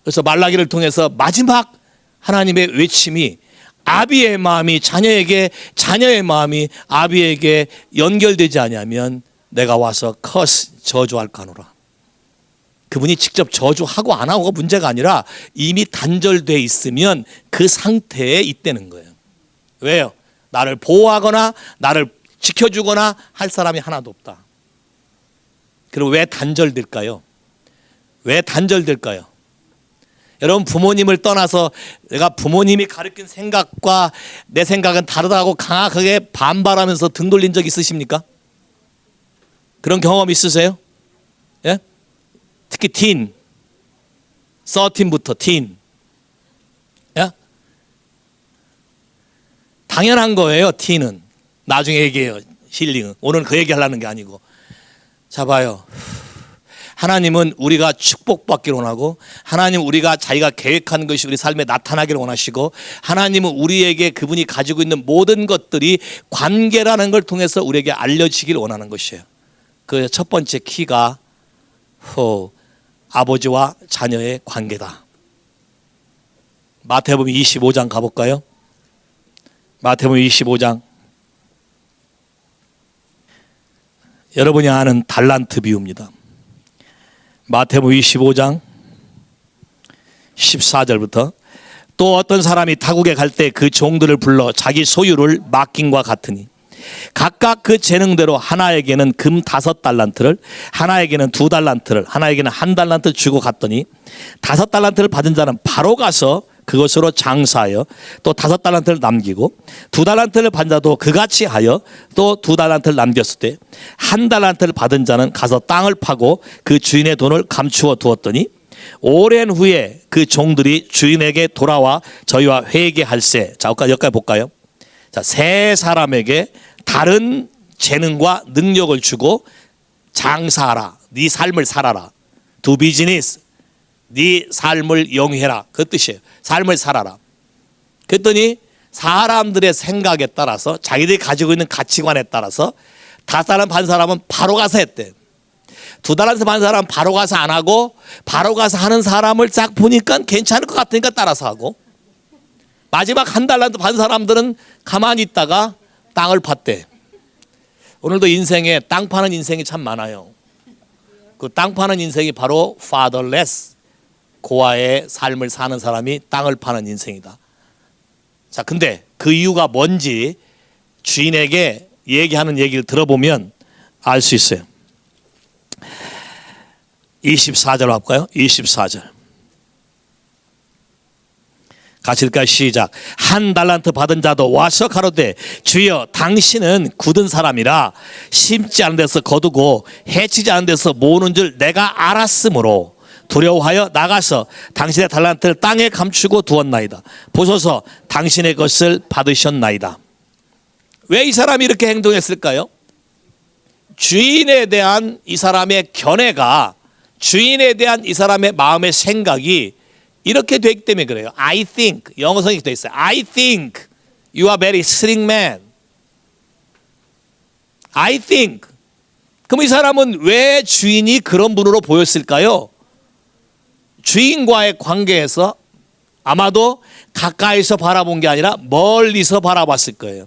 그래서 말라기를 통해서 마지막 하나님의 외침이 아비의 마음이 자녀에게, 자녀의 마음이 아비에게 연결되지 않으면 내가 와서 저주할까노라. 그분이 직접 저주하고 안 하고가 문제가 아니라 이미 단절돼 있으면 그 상태에 있다는 거예요. 왜요? 나를 보호하거나 나를 지켜주거나 할 사람이 하나도 없다. 그리고 왜 단절될까요? 왜 단절될까요? 여러분, 부모님을 떠나서 내가 부모님이 가르친 생각과 내 생각은 다르다고 강하게 반발하면서 등 돌린 적 있으십니까? 그런 경험 있으세요? 예? 특히 틴, 13부터 틴. 예? 당연한 거예요, 틴은. 나중에 얘기해요, 힐링은. 오늘 그 얘기 하려는 게 아니고. 자, 봐요. 하나님은 우리가 축복받기를 원하고, 하나님은 우리가 자기가 계획하는 것이 우리 삶에 나타나기를 원하시고, 하나님은 우리에게 그분이 가지고 있는 모든 것들이 관계라는 걸 통해서 우리에게 알려지기를 원하는 것이에요. 그 첫 번째 키가 아버지와 자녀의 관계다. 마태복음 25장 가볼까요? 마태복음 25장. 여러분이 아는 달란트 비유입니다. 마태복음 25장 14절부터 또 어떤 사람이 타국에 갈 때 그 종들을 불러 자기 소유를 맡김과 같으니 각각 그 재능대로 하나에게는 금 5달란트를, 하나에게는 2달란트를, 하나에게는 1달란트 주고 갔더니 5달란트를 받은 자는 바로 가서 그것으로 장사하여 또 5달란트를 남기고 2달란트를 받은 자도 그같이 하여 또 2달란트를 남겼을 때 1달란트를 받은 자는 가서 땅을 파고 그 주인의 돈을 감추어 두었더니 오랜 후에 그 종들이 주인에게 돌아와 저희와 회개할세. 자, 여기까지 볼까요? 자, 세 사람에게 다른 재능과 능력을 주고 장사하라. 네 삶을 살아라. Do business. 네 삶을 영위해라. 그 뜻이에요. 삶을 살아라. 그랬더니 사람들의 생각에 따라서 자기들이 가지고 있는 가치관에 따라서 5달란트 받은 사람은 바로 가서 했대. 2달란트 받은 사람은 바로 가서 안 하고 바로 가서 하는 사람을 쫙 보니까 괜찮을 것 같으니까 따라서 하고 마지막 1달란트 받은 사람들은 가만히 있다가 땅을 팠대. 오늘도 인생에 땅 파는 인생이 참 많아요. 그 땅 파는 인생이 바로 fatherless, 고아의 삶을 사는 사람이 땅을 파는 인생이다. 자, 근데 그 이유가 뭔지 주인에게 얘기하는 얘기를 들어보면 알 수 있어요. 24절 할까요? 24절. 같이 읽을까요? 시작. 1달란트 받은 자도 와서 가로되 주여 당신은 굳은 사람이라 심지 않은 데서 거두고 해치지 않은 데서 모으는 줄 내가 알았으므로 두려워하여 나가서 당신의 달란트를 땅에 감추고 두었나이다. 보소서 당신의 것을 받으셨나이다. 왜 이 사람이 이렇게 행동했을까요? 주인에 대한 이 사람의 견해가, 주인에 대한 이 사람의 마음의 생각이 이렇게 되기 때문에 그래요. I think, 영어성이 되어 있어요. I think you are very shrewd man. I think. 그럼 이 사람은 왜 주인이 그런 분으로 보였을까요? 주인과의 관계에서 아마도 가까이서 바라본 게 아니라 멀리서 바라봤을 거예요.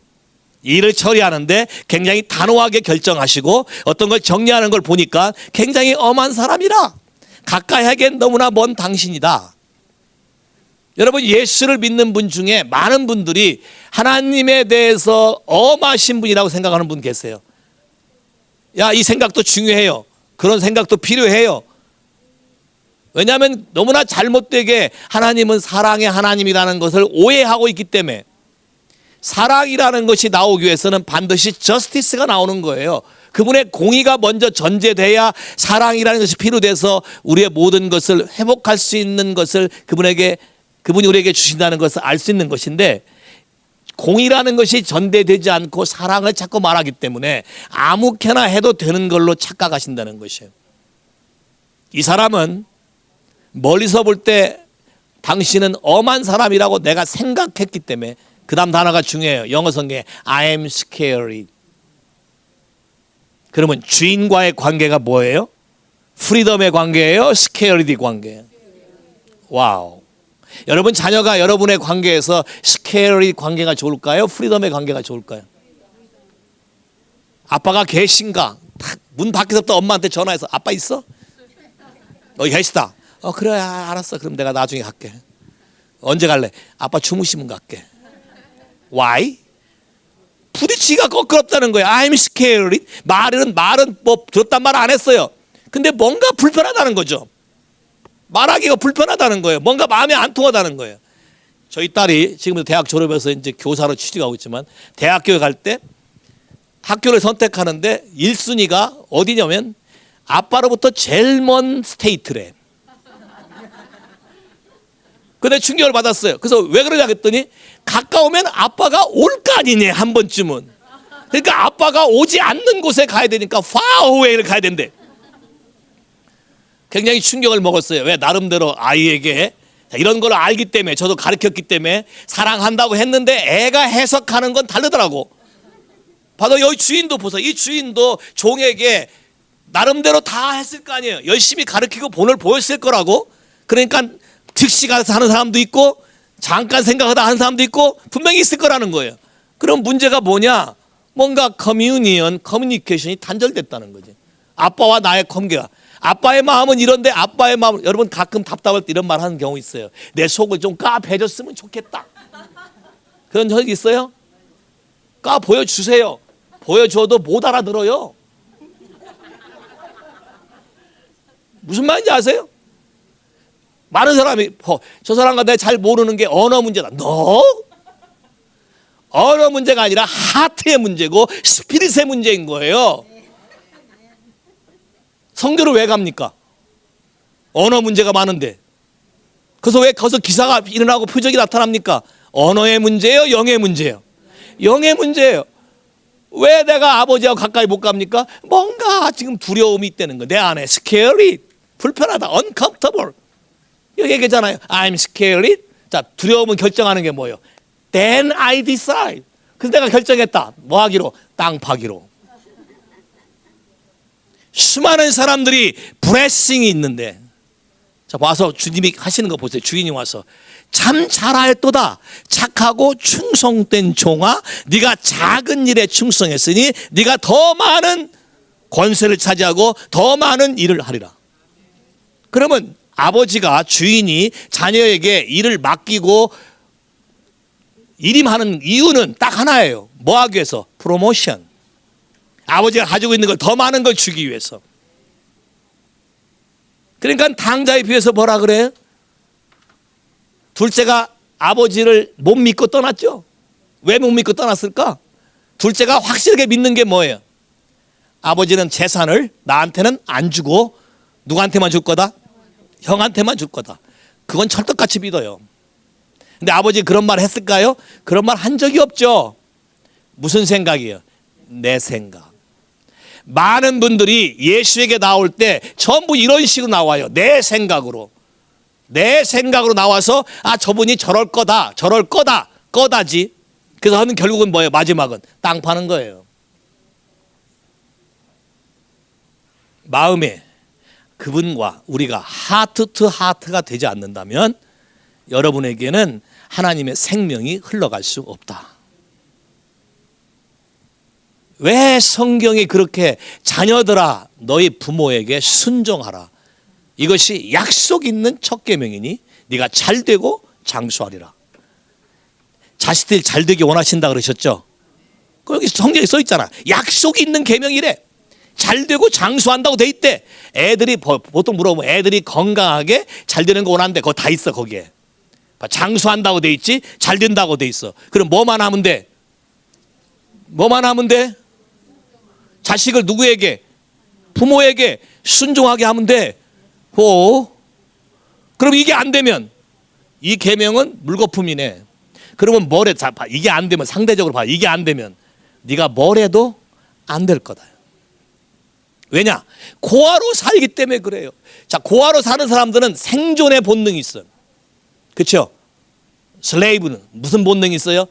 일을 처리하는데 굉장히 단호하게 결정하시고 어떤 걸 정리하는 걸 보니까 굉장히 엄한 사람이라 가까이 하기엔 너무나 먼 당신이다. 여러분, 예수를 믿는 분 중에 많은 분들이 하나님에 대해서 엄하신 분이라고 생각하는 분 계세요. 야, 이 생각도 중요해요. 그런 생각도 필요해요. 왜냐하면 너무나 잘못되게 하나님은 사랑의 하나님이라는 것을 오해하고 있기 때문에 사랑이라는 것이 나오기 위해서는 반드시 저스티스가 나오는 거예요. 그분의 공의가 먼저 전제돼야 사랑이라는 것이 필요돼서 우리의 모든 것을 회복할 수 있는 것을 그분이 우리에게 주신다는 것을 알 수 있는 것인데, 공의라는 것이 전제되지 않고 사랑을 자꾸 말하기 때문에 아무렇게나 해도 되는 걸로 착각하신다는 것이에요. 이 사람은 멀리서 볼 때 당신은 엄한 사람이라고 내가 생각했기 때문에, 그 다음 단어가 중요해요. 영어 성경에 I am scared. 그러면 주인과의 관계가 뭐예요? 프리덤의 관계예요? 스케어리티 관계예요? 와우. 여러분 자녀가 여러분의 관계에서 스케어리티 관계가 좋을까요? 프리덤의 관계가 좋을까요? 아빠가 계신가? 문 밖에서부터 엄마한테 전화해서 아빠 있어? 여기 계시다. 그래, 알았어. 그럼 내가 나중에 갈게. 언제 갈래? 아빠 주무시면 갈게. Why? 부딪히기가 껄끄럽다는 거예요. I'm scared. 말은 뭐 들었단 말 안 했어요. 근데 뭔가 불편하다는 거죠. 말하기가 불편하다는 거예요. 뭔가 마음에 안 통하다는 거예요. 저희 딸이 지금 대학 졸업해서 이제 교사로 취직하고 있지만 대학교에 갈 때 학교를 선택하는데 1순위가 어디냐면 아빠로부터 제일 먼 스테이트래. 근데 충격을 받았어요. 그래서 왜 그러냐 했더니 가까우면 아빠가 올 거 아니냐 한 번쯤은. 그러니까 아빠가 오지 않는 곳에 가야 되니까 far away를 가야 된대. 굉장히 충격을 먹었어요. 왜? 나름대로 아이에게 이런 걸 알기 때문에, 저도 가르쳤기 때문에 사랑한다고 했는데 애가 해석하는 건 다르더라고. 봐도 여기 주인도 보세요. 이 주인도 종에게 나름대로 다 했을 거 아니에요. 열심히 가르치고 본을 보였을 거라고. 그러니까 즉시 가서 하는 사람도 있고 잠깐 생각하다 하는 사람도 있고 분명히 있을 거라는 거예요. 그럼 문제가 뭐냐? 뭔가 커뮤니케이션이 단절됐다는 거지. 아빠와 나의 관계가. 아빠의 마음은 이런데 아빠의 마음, 여러분 가끔 답답할 때 이런 말 하는 경우 있어요. 내 속을 좀 까배줬으면 좋겠다. 그런 적 있어요? 까 보여주세요. 보여줘도 못 알아들어요. 무슨 말인지 아세요? 많은 사람이 저 사람과 내가 잘 모르는 게 언어 문제다. 너? 언어 문제가 아니라 하트의 문제고 스피릿의 문제인 거예요. 성교를 왜 갑니까? 언어 문제가 많은데. 그래서 왜 거기서 기사가 일어나고 표적이 나타납니까? 언어의 문제예요? 영의 문제예요? 영의 문제예요. 왜 내가 아버지하고 가까이 못 갑니까? 뭔가 지금 두려움이 있다는 거예요. 내 안에 scary, 불편하다, uncomfortable. 여기 얘기했잖아요. I'm scared. 자, 두려움은 결정하는 게 뭐예요? Then I decide. 그래서 내가 결정했다. 뭐 하기로? 땅 파기로. 수많은 사람들이 블레싱이 있는데, 자, 와서 주님이 하시는 거 보세요. 주인이 와서 참 잘하였도다. 착하고 충성된 종아, 네가 작은 일에 충성했으니 네가 더 많은 권세를 차지하고 더 많은 일을 하리라. 그러면 아버지가, 주인이 자녀에게 일을 맡기고 일임하는 이유는 딱 하나예요. 뭐 하기 위해서? 프로모션. 아버지가 가지고 있는 걸 더 많은 걸 주기 위해서. 그러니까 당자에 비해서 뭐라 그래요? 둘째가 아버지를 못 믿고 떠났죠. 왜 못 믿고 떠났을까? 둘째가 확실하게 믿는 게 뭐예요? 아버지는 재산을 나한테는 안 주고 누구한테만 줄 거다? 형한테만 줄 거다. 그건 철떡같이 믿어요. 근데 아버지 그런 말 했을까요? 그런 말 한 적이 없죠. 무슨 생각이에요? 내 생각. 많은 분들이 예수에게 나올 때 전부 이런 식으로 나와요. 내 생각으로. 내 생각으로 나와서 저분이 저럴 거다. 저럴 거다. 거다지. 그래서 하는 결국은 뭐예요? 마지막은 땅 파는 거예요. 마음에 그분과 우리가 하트 투 하트가 되지 않는다면 여러분에게는 하나님의 생명이 흘러갈 수 없다. 왜 성경이 그렇게 자녀들아 너희 부모에게 순종하라. 이것이 약속 있는 첫 계명이니 네가 잘되고 장수하리라. 자식들이 잘되기 원하신다 그러셨죠? 여기 성경에 써 있잖아. 약속이 있는 계명이래. 잘되고 장수한다고 돼 있대. 애들이 보통 물어보면 애들이 건강하게 잘되는 거 원하는데 그거 다 있어 거기에. 장수한다고 돼 있지 잘된다고 돼 있어. 그럼 뭐만 하면 돼? 뭐만 하면 돼? 자식을 누구에게? 부모에게 순종하게 하면 돼. 그럼 이게 안 되면 이 계명은 물거품이네. 그러면 뭘 해? 이게 안 되면 상대적으로 봐. 이게 안 되면 네가 뭘 해도 안 될 거다. 왜냐? 고아로 살기 때문에 그래요. 자, 고아로 사는 사람들은 생존의 본능이 있어요. 그렇죠? 슬레이브는 무슨 본능이 있어요?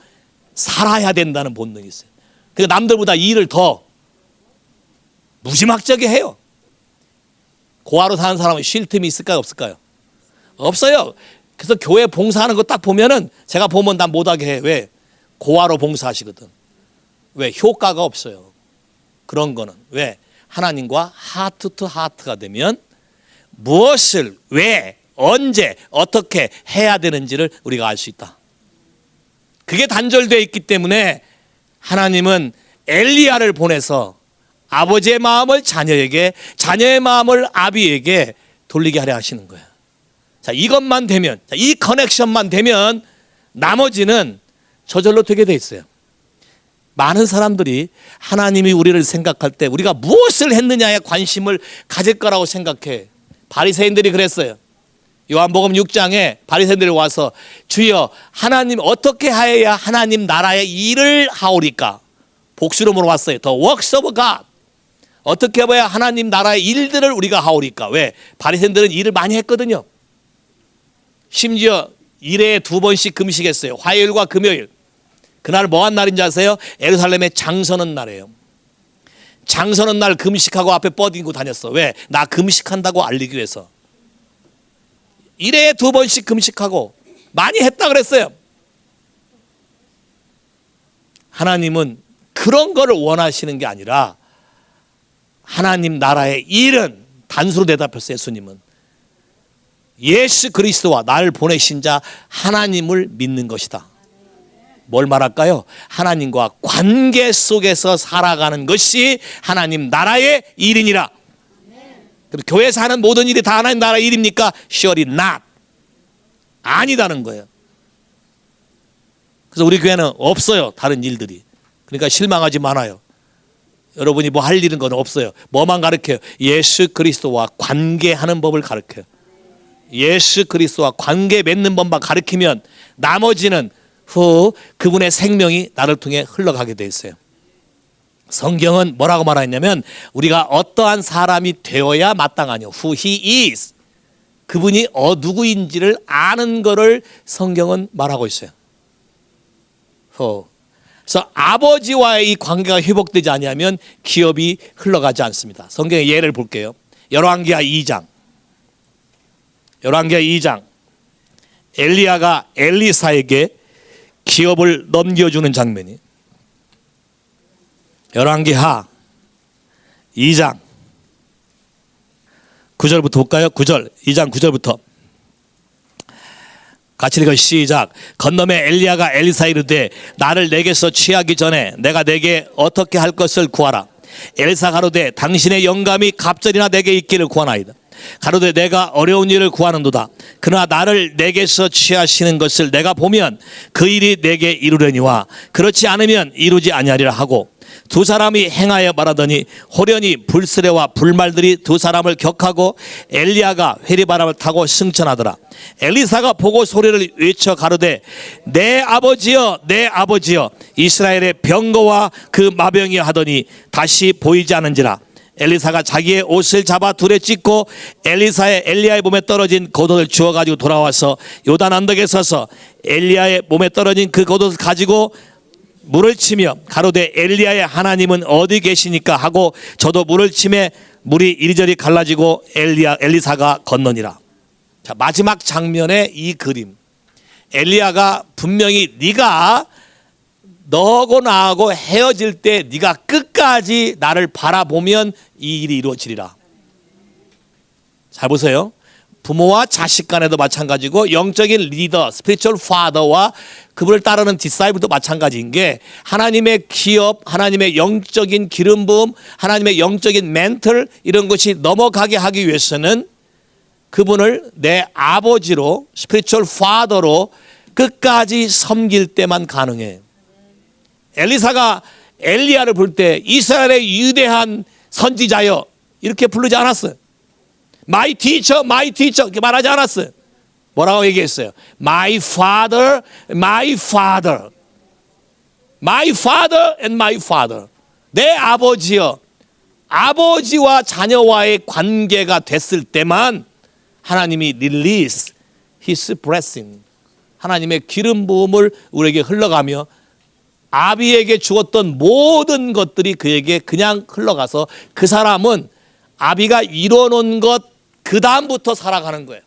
살아야 된다는 본능이 있어요. 그러니까 남들보다 일을 더 무지막지하게 해요. 고아로 사는 사람은 쉴 틈이 있을까요? 없을까요? 없어요. 그래서 교회 봉사하는 거 딱 보면은 제가 보면 난 못하게 해. 왜? 고아로 봉사하시거든. 왜? 효과가 없어요. 그런 거는. 왜? 하나님과 하트 투 하트가 되면 무엇을 왜 언제 어떻게 해야 되는지를 우리가 알 수 있다. 그게 단절되어 있기 때문에 하나님은 엘리야를 보내서 아버지의 마음을 자녀에게, 자녀의 마음을 아비에게 돌리게 하려 하시는 거예요. 자, 이것만 되면, 이 커넥션만 되면 나머지는 저절로 되게 돼 있어요. 많은 사람들이 하나님이 우리를 생각할 때 우리가 무엇을 했느냐에 관심을 가질 거라고 생각해. 바리새인들이 그랬어요. 요한복음 6장에 바리새인들이 와서 주여 하나님 어떻게 하여야 하나님 나라의 일을 하오리까? 복수로 물어봤어요. The works of God. 어떻게 해봐야 하나님 나라의 일들을 우리가 하오리까? 왜? 바리새인들은 일을 많이 했거든요. 심지어 일에 2번씩 금식했어요. 화요일과 금요일. 그날 뭐한 날인지 아세요? 예루살렘의 장서는 날이에요. 장서는 날 금식하고 앞에 뻗이고 다녔어. 왜? 나 금식한다고 알리기 위해서. 일에 2번씩 금식하고 많이 했다 그랬어요. 하나님은 그런 거를 원하시는 게 아니라 하나님 나라의 일은 단수로 대답했어요. 예수님은 예수 그리스도와 나를 보내신 자 하나님을 믿는 것이다. 뭘 말할까요? 하나님과 관계 속에서 살아가는 것이 하나님 나라의 일이니라. 교회에서 하는 모든 일이 다 하나님 나라의 일입니까? Surely not. 아니다는 거예요. 그래서 우리 교회는 없어요, 다른 일들이. 그러니까 실망하지 말아요. 여러분이 뭐 할 일은 건 없어요. 뭐만 가르쳐요? 예수 그리스도와 관계하는 법을 가르쳐요. 예수 그리스도와 관계 맺는 법만 가르치면 나머지는 그분의 생명이 나를 통해 흘러가게 돼 있어요. 성경은 뭐라고 말하냐면 우리가 어떠한 사람이 되어야 마땅하냐. Who he is. 그분이 누구인지를 아는 것을 성경은 말하고 있어요. 그래서 아버지와의 이 관계가 회복되지 않으면 기업이 흘러가지 않습니다. 성경의 예를 볼게요. 열왕기하 2장. 열왕기하 2장. 엘리야가 엘리사에게 기업을 넘겨주는 장면이 열왕기하 2장 9절부터 볼까요? 9절 2장 9절부터 같이 읽어 시작. 건너매 엘리야가 엘리사에 이르되 나를 내게서 취하기 전에 내가 내게 어떻게 할 것을 구하라. 엘리사 가로되 당신의 영감이 갑절이나 내게 있기를 구하나이다. 가로되 내가 어려운 일을 구하는도다. 그러나 나를 내게서 취하시는 것을 내가 보면 그 일이 내게 이루려니와 그렇지 않으면 이루지 아니하리라 하고 두 사람이 행하여 말하더니 호련히 불스레와 불말들이 두 사람을 격하고 엘리야가 회리바람을 타고 승천하더라. 엘리사가 보고 소리를 외쳐 가로되 내 아버지여 내 아버지여 이스라엘의 병거와 그 마병이 하더니 다시 보이지 않은지라. 엘리사가 자기의 옷을 잡아 둘에 찢고 엘리야의 몸에 떨어진 겉옷을 주워 가지고 돌아와서 요단 언덕에 서서 엘리야의 몸에 떨어진 그 겉옷을 가지고 물을 치며 가로되 엘리야의 하나님은 어디 계시니까 하고 저도 물을 치매 물이 이리저리 갈라지고 엘리사가 건너니라. 자, 마지막 장면의 이 그림. 엘리야가 분명히 네가 너하고 나하고 헤어질 때 네가 끝까지 나를 바라보면 이 일이 이루어지리라. 잘 보세요. 부모와 자식 간에도 마찬가지고 영적인 리더, 스피리추얼 파더와 그분을 따르는 디사이블도 마찬가지인 게 하나님의 기업, 하나님의 영적인 기름 부음, 하나님의 영적인 멘털 이런 것이 넘어가게 하기 위해서는 그분을 내 아버지로 스피리추얼 파더로 끝까지 섬길 때만 가능해. 엘리사가 엘리야를 볼 때 이스라엘의 위대한 선지자여 이렇게 부르지 않았어요. My teacher, my teacher 이렇게 말하지 않았어요. 뭐라고 얘기했어요? My father, my father. My father and my father. 내 아버지여. 아버지와 자녀와의 관계가 됐을 때만 하나님이 release his blessing. 하나님의 기름 부음을 우리에게 흘러가며 아비에게 주었던 모든 것들이 그에게 그냥 흘러가서 그 사람은 아비가 이뤄놓은 것 그 다음부터 살아가는 거예요.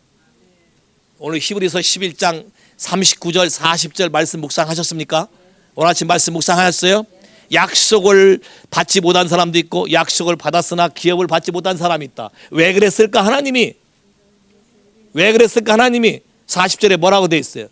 오늘 히브리서 11장 39절 40절 말씀 묵상하셨습니까? 오늘 아침 말씀 묵상하셨어요? 약속을 받지 못한 사람도 있고 약속을 받았으나 기업을 받지 못한 사람이 있다. 왜 그랬을까 하나님이? 왜 그랬을까 하나님이? 40절에 뭐라고 되어 있어요?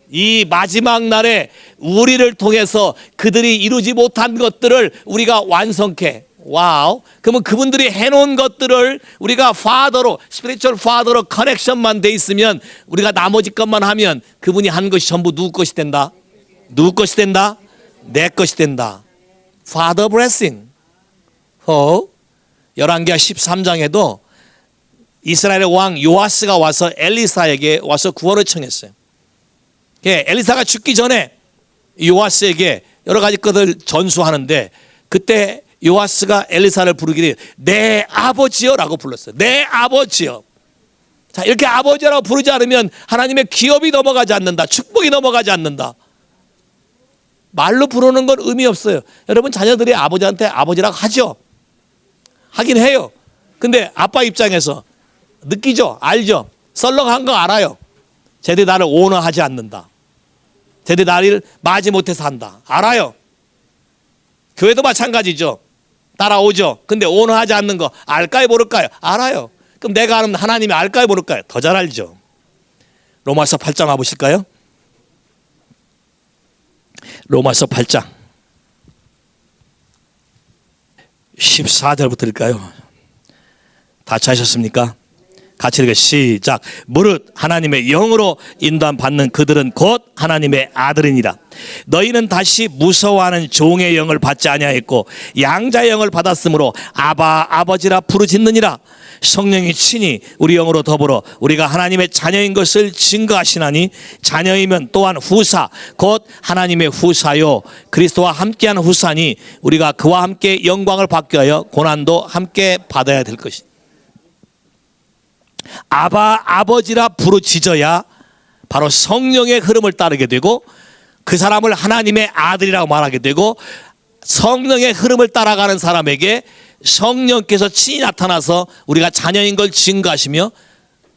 이 마지막 날에 우리를 통해서 그들이 이루지 못한 것들을 우리가 완성케. 와우. 그러면 그분들이 해놓은 것들을 우리가 파더로, 스피리추얼 파더로 커넥션만 돼 있으면 우리가 나머지 것만 하면 그분이 한 것이 전부 누구 것이 된다? 누구 것이 된다? 내 것이 된다. Father blessing. 열왕기하 13장에도 이스라엘의 왕 요아스가 와서 엘리사에게 와서 구원을 청했어요. 엘리사가 죽기 전에 요아스에게 여러 가지 것을 전수하는데 그때 요아스가 엘리사를 부르기를 내 아버지여 라고 불렀어요. 내 아버지여. 자, 이렇게 아버지라고 부르지 않으면 하나님의 기업이 넘어가지 않는다. 축복이 넘어가지 않는다. 말로 부르는 건 의미 없어요. 여러분 자녀들이 아버지한테 아버지라고 하죠. 하긴 해요. 근데 아빠 입장에서 느끼죠. 알죠. 썰렁한 거 알아요. 쟤들이 나를 오너하지 않는다. 쟤들이 나를 마지 못해서 한다. 알아요. 교회도 마찬가지죠. 따라오죠. 근데 온화하지 않는 거 알까요 모를까요? 알아요. 그럼 내가 아는 하나님이 알까요 모를까요? 더 잘 알죠. 로마서 8장 와보실까요? 로마서 8장 14절부터일까요? 다 찾으셨습니까? 같이 읽어 시작. 무릇 하나님의 영으로 인도함 받는 그들은 곧 하나님의 아들이니라. 너희는 다시 무서워하는 종의 영을 받지 아니하였고 양자의 영을 받았으므로 아바 아버지라 부르짖느니라. 성령이 친히 우리 영으로 더불어 우리가 하나님의 자녀인 것을 증거하시나니 자녀이면 또한 후사 곧 하나님의 후사요 그리스도와 함께한 후사니 우리가 그와 함께 영광을 받게 하여 고난도 함께 받아야 될 것이다. 아바 아버지라 부르짖어야 바로 성령의 흐름을 따르게 되고 그 사람을 하나님의 아들이라고 말하게 되고 성령의 흐름을 따라가는 사람에게 성령께서 친히 나타나서 우리가 자녀인 걸 증거하시며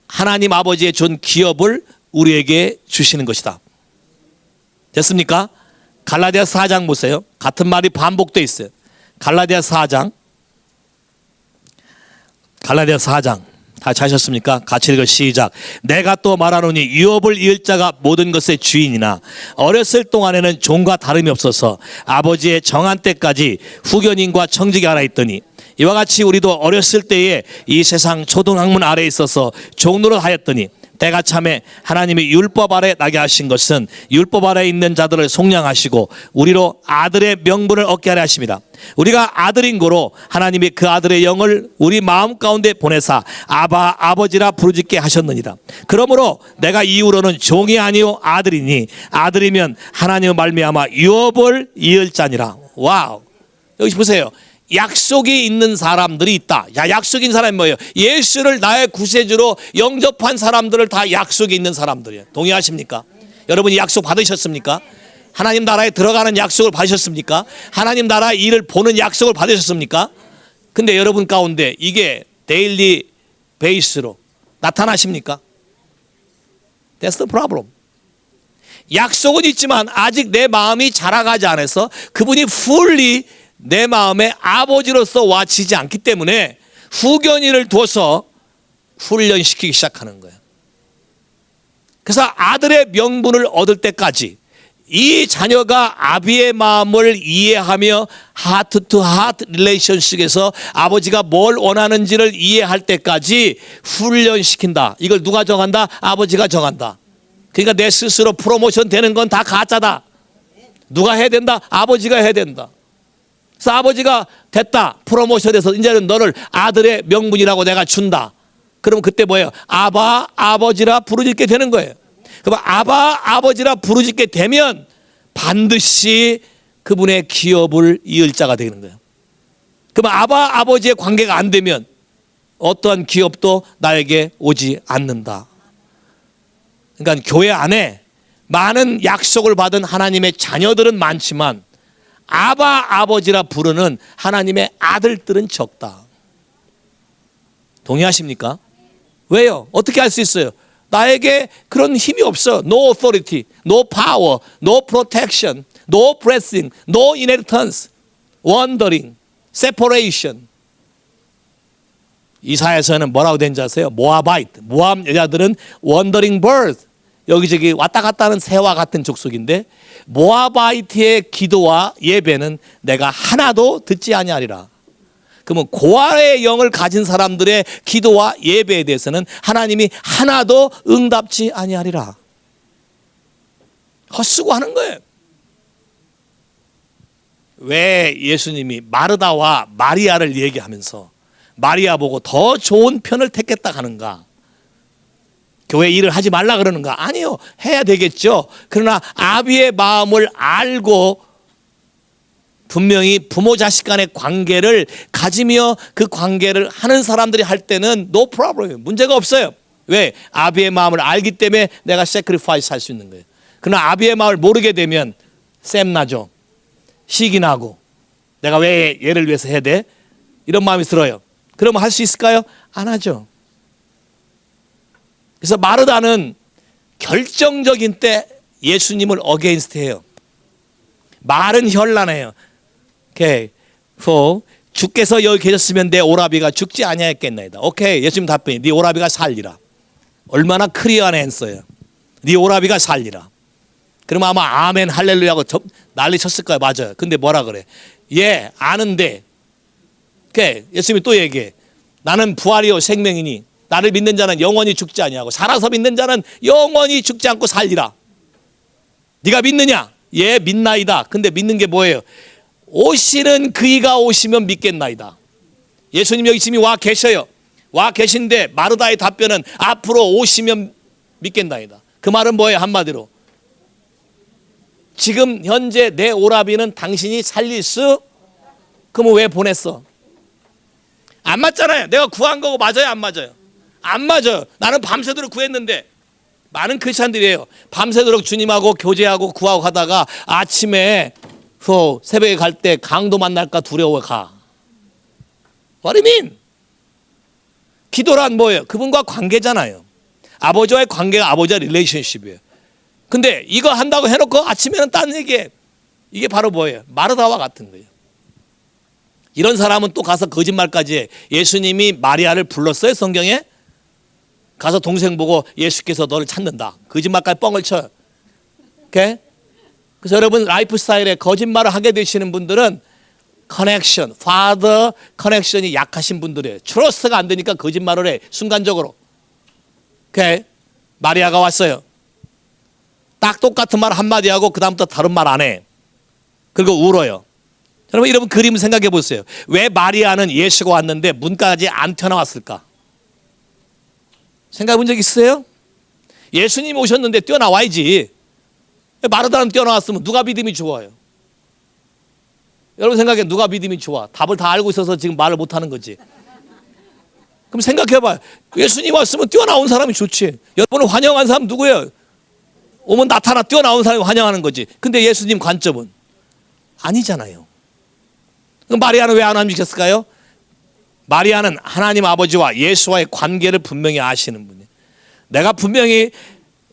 하나님 아버지의 준 기업을 우리에게 주시는 것이다. 됐습니까? 갈라디아서 4장 보세요. 같은 말이 반복되어 있어요. 갈라디아서 4장 다 찾으셨습니까? 같이 읽어 시작. 내가 또 말하노니 유업을 이을 자가 모든 것의 주인이나 어렸을 동안에는 종과 다름이 없어서 아버지의 정한 때까지 후견인과 청직이 하나 있더니 이와 같이 우리도 어렸을 때에 이 세상 초등학문 아래에 있어서 종노릇 하였더니 때가 참에 하나님이 율법 아래 나게 하신 것은 율법 아래 있는 자들을 속량하시고 우리로 아들의 명분을 얻게 하려 하십니다. 우리가 아들인 고로 하나님이 그 아들의 영을 우리 마음 가운데 보내사 아바 아버지라 부르짖게 하셨느니라. 그러므로 내가 이후로는 종이 아니요 아들이니 아들이면 하나님의 말미암아 유업을 이을 자니라. 와우. 여기 보세요. 약속이 있는 사람들이 있다. 야, 약속이 있는 사람이 뭐예요? 예수를 나의 구세주로 영접한 사람들을 다 약속이 있는 사람들이에요. 동의하십니까? 여러분이 약속 받으셨습니까? 하나님 나라에 들어가는 약속을 받으셨습니까? 하나님 나라 일을 보는 약속을 받으셨습니까? 근데 여러분 가운데 이게 데일리 베이스로 나타나십니까? That's the problem. 약속은 있지만 아직 내 마음이 자라가지 않아서 그분이 fully 내 마음의 아버지로서 와지지 않기 때문에 후견인을 둬서 훈련시키기 시작하는 거예요. 그래서 아들의 명분을 얻을 때까지 이 자녀가 아비의 마음을 이해하며 하트 투 하트 릴레이션식에서 아버지가 뭘 원하는지를 이해할 때까지 훈련시킨다. 이걸 누가 정한다? 아버지가 정한다. 그러니까 내 스스로 프로모션 되는 건 다 가짜다. 누가 해야 된다? 아버지가 해야 된다. 그래서 아버지가 됐다. 프로모션에서 이제는 너를 아들의 명분이라고 내가 준다. 그러면 그때 뭐예요? 아바 아버지라 부르짖게 되는 거예요. 그럼 아바 아버지라 부르짖게 되면 반드시 그분의 기업을 이을 자가 되는 거예요. 그럼 아바 아버지의 관계가 안 되면 어떠한 기업도 나에게 오지 않는다. 그러니까 교회 안에 많은 약속을 받은 하나님의 자녀들은 많지만 아바 아버지라 부르는 하나님의 아들들은 적다. 동의하십니까? 왜요? 어떻게 할 수 있어요? 나에게 그런 힘이 없어. No authority, no power, no protection, no blessing, no inheritance, wandering, separation. 이사야서는 뭐라고 된지 아세요? 모아바이트. 모압 여자들은 wandering birth. 여기저기 왔다 갔다 하는 새와 같은 족속인데 모아바이트의 기도와 예배는 내가 하나도 듣지 아니하리라. 그러면 고아의 영을 가진 사람들의 기도와 예배에 대해서는 하나님이 하나도 응답지 아니하리라. 헛수고 하는 거예요. 왜 예수님이 마르다와 마리아를 얘기하면서 마리아 보고 더 좋은 편을 택했다 하는가? 교회 일을 하지 말라 그러는가? 아니요. 해야 되겠죠. 그러나 아비의 마음을 알고 분명히 부모 자식 간의 관계를 가지며 그 관계를 하는 사람들이 할 때는 no problem. 문제가 없어요. 왜? 아비의 마음을 알기 때문에 내가 sacrifice 할 수 있는 거예요. 그러나 아비의 마음을 모르게 되면 쌤나죠. 시기 나고 내가 왜 얘를 위해서 해야 돼? 이런 마음이 들어요. 그러면 할 수 있을까요? 안 하죠. 그래서 마르다는 결정적인 때 예수님을 어게인스트 해요. 말은 현란해요. Okay. For 주께서 여기 계셨으면 내 오라비가 죽지 아니하였겠나이다. 오케이. 예수님 답변이 네 오라비가 살리라. 얼마나 클리어한 앤서예요. 네 오라비가 살리라. 그러면 아마 아멘 할렐루야고 난리 쳤을 거예요. 맞아요. 근데 뭐라 그래? 예, 아는데. 오케이. 예수님이 또 얘기해. 나는 부활이요 생명이니 나를 믿는 자는 영원히 죽지 아니하고 살아서 믿는 자는 영원히 죽지 않고 살리라. 네가 믿느냐? 예, 믿나이다. 근데 믿는 게 뭐예요? 오시는 그이가 오시면 믿겠나이다. 예수님 여기 지금 와 계셔요. 와 계신데 마르다의 답변은 앞으로 오시면 믿겠나이다. 그 말은 뭐예요? 한마디로 지금 현재 내 오라비는 당신이 살릴 수, 그러면 왜 보냈어? 안 맞잖아요. 내가 구한 거고 맞아요? 안 맞아요? 안 맞아요. 나는 밤새도록 구했는데. 많은 크리스찬들이에요. 밤새도록 주님하고 교제하고 구하고 하다가 아침에 새벽에 갈 때 강도 만날까 두려워 가. What do you mean? 기도란 뭐예요? 그분과 관계잖아요. 아버지와의 관계가 아버지와 릴레이션십이에요. 근데 이거 한다고 해놓고 아침에는 딴 얘기해. 이게 바로 뭐예요? 마르다와 같은 거예요. 이런 사람은 또 가서 거짓말까지 해. 예수님이 마리아를 불렀어요 성경에? 가서 동생 보고 예수께서 너를 찾는다. 거짓말까지 뻥을 쳐요. 오케이? 그래서 여러분 라이프 스타일에 거짓말을 하게 되시는 분들은 커넥션, 파더 커넥션이 약하신 분들이에요. 트러스트가 안 되니까 거짓말을 해. 순간적으로. 오케이? 마리아가 왔어요. 딱 똑같은 말 한마디 하고 그 다음부터 다른 말 안 해. 그리고 울어요. 여러분 그림을 생각해 보세요. 왜 마리아는 예수가 왔는데 문까지 안 튀어나왔을까? 생각해 본 적 있으세요? 예수님이 오셨는데 뛰어나와야지. 마르다는 뛰어나왔으면 누가 믿음이 좋아요? 여러분 생각해 누가 믿음이 좋아? 답을 다 알고 있어서 지금 말을 못하는 거지. 그럼 생각해 봐요. 예수님 왔으면 뛰어나온 사람이 좋지. 여러분을 환영한 사람 누구예요? 오면 나타나 뛰어나온 사람이 환영하는 거지. 근데 예수님 관점은 아니잖아요. 그럼 마리아는 왜 안 움직였을까요? 마리아는 하나님 아버지와 예수와의 관계를 분명히 아시는 분이에요. 내가 분명히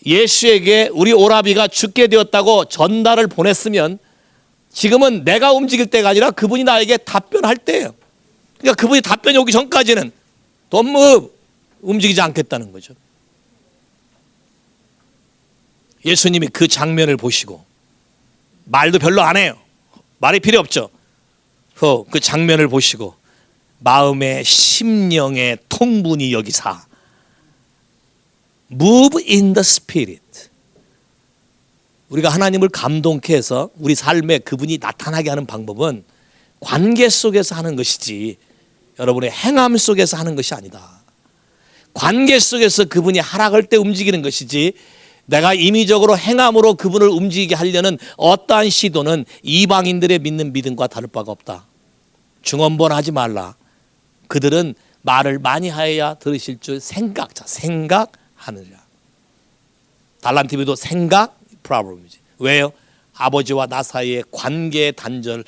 예수에게 우리 오라비가 죽게 되었다고 전달을 보냈으면 지금은 내가 움직일 때가 아니라 그분이 나에게 답변할 때예요. 그러니까 그분이 답변이 오기 전까지는 너무 움직이지 않겠다는 거죠. 예수님이 그 장면을 보시고 말도 별로 안 해요. 말이 필요 없죠. 그 장면을 보시고 마음의 심령의 통분이 여기사 move in the spirit. 우리가 하나님을 감동케 해서 우리 삶에 그분이 나타나게 하는 방법은 관계 속에서 하는 것이지 여러분의 행함 속에서 하는 것이 아니다. 관계 속에서 그분이 하락할 때 움직이는 것이지 내가 임의적으로 행함으로 그분을 움직이게 하려는 어떠한 시도는 이방인들의 믿는 믿음과 다를 바가 없다. 중언부언하지 말라. 그들은 말을 많이 하여야 들으실 줄 생각하느니라. 달란TV도 생각 프로블럼이지. 왜요? 아버지와 나 사이의 관계의 단절의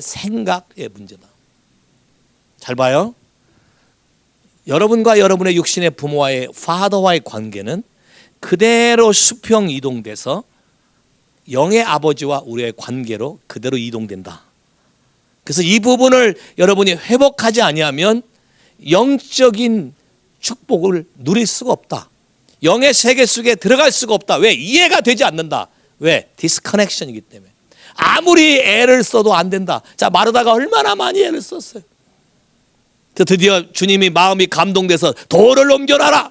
생각의 문제다. 잘 봐요. 여러분과 여러분의 육신의 부모와의 파더와의 관계는 그대로 수평 이동돼서 영의 아버지와 우리의 관계로 그대로 이동된다. 그래서 이 부분을 여러분이 회복하지 아니하면 영적인 축복을 누릴 수가 없다. 영의 세계 속에 들어갈 수가 없다. 왜? 이해가 되지 않는다. 왜? 디스커넥션이기 때문에. 아무리 애를 써도 안 된다. 자, 마르다가 얼마나 많이 애를 썼어요. 드디어 주님이 마음이 감동돼서 돌을 옮겨놔라.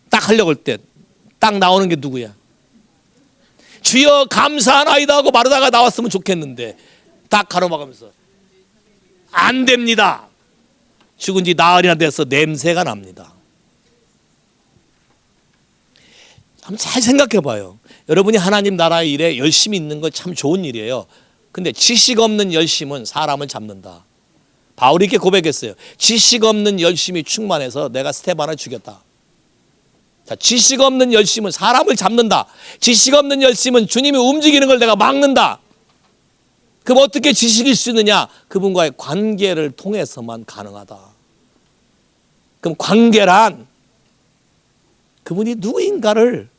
딱 하려고 할 때 딱 나오는 게 누구야? 주여 감사하나이다 하고 마르다가 나왔으면 좋겠는데 딱 가로막으면서 안 됩니다. 죽은 지 나흘이나 돼서 냄새가 납니다. 한번 잘 생각해 봐요. 여러분이 하나님 나라의 일에 열심히 있는 건 참 좋은 일이에요. 근데 지식 없는 열심은 사람을 잡는다. 바울이 이렇게 고백했어요. 지식 없는 열심이 충만해서 내가 스테반을 죽였다. 자, 지식 없는 열심은 사람을 잡는다. 지식 없는 열심은 주님이 움직이는 걸 내가 막는다. 그럼 어떻게 지식일 수 있느냐? 그분과의 관계를 통해서만 가능하다. 그럼 관계란 그분이 누구인가를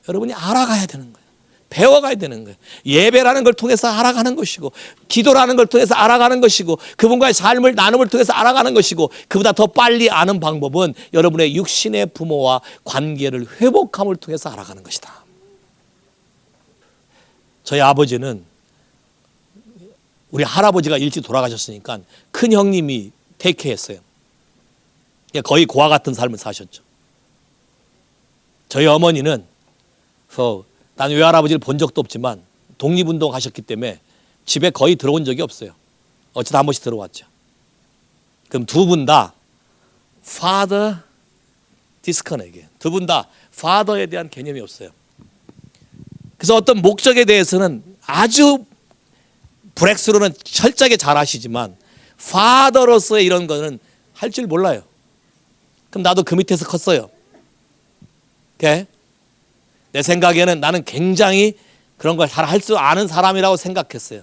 여러분이 알아가야 되는 거예요. 배워가야 되는 거예요. 예배라는 걸 통해서 알아가는 것이고, 기도라는 걸 통해서 알아가는 것이고, 그분과의 삶을 나눔을 통해서 알아가는 것이고, 그보다 더 빨리 아는 방법은 여러분의 육신의 부모와 관계를 회복함을 통해서 알아가는 것이다. 저희 아버지는 우리 할아버지가 일찍 돌아가셨으니까 큰 형님이 테이크했어요. 거의 고아 같은 삶을 사셨죠. 저희 어머니는 난 외할아버지를 본 적도 없지만 독립운동 하셨기 때문에 집에 거의 들어온 적이 없어요. 어쩌다 한 번씩 들어왔죠. 그럼 두 분 다 father disconnect, 두 분 다 father에 대한 개념이 없어요. 그래서 어떤 목적에 대해서는 아주 브렉스로는 철저하게 잘 하시지만 father로서의 이런 거는 할 줄 몰라요. 그럼 나도 그 밑에서 컸어요. 오케이? 내 생각에는 나는 굉장히 그런 걸 잘 할 줄 아는 사람이라고 생각했어요.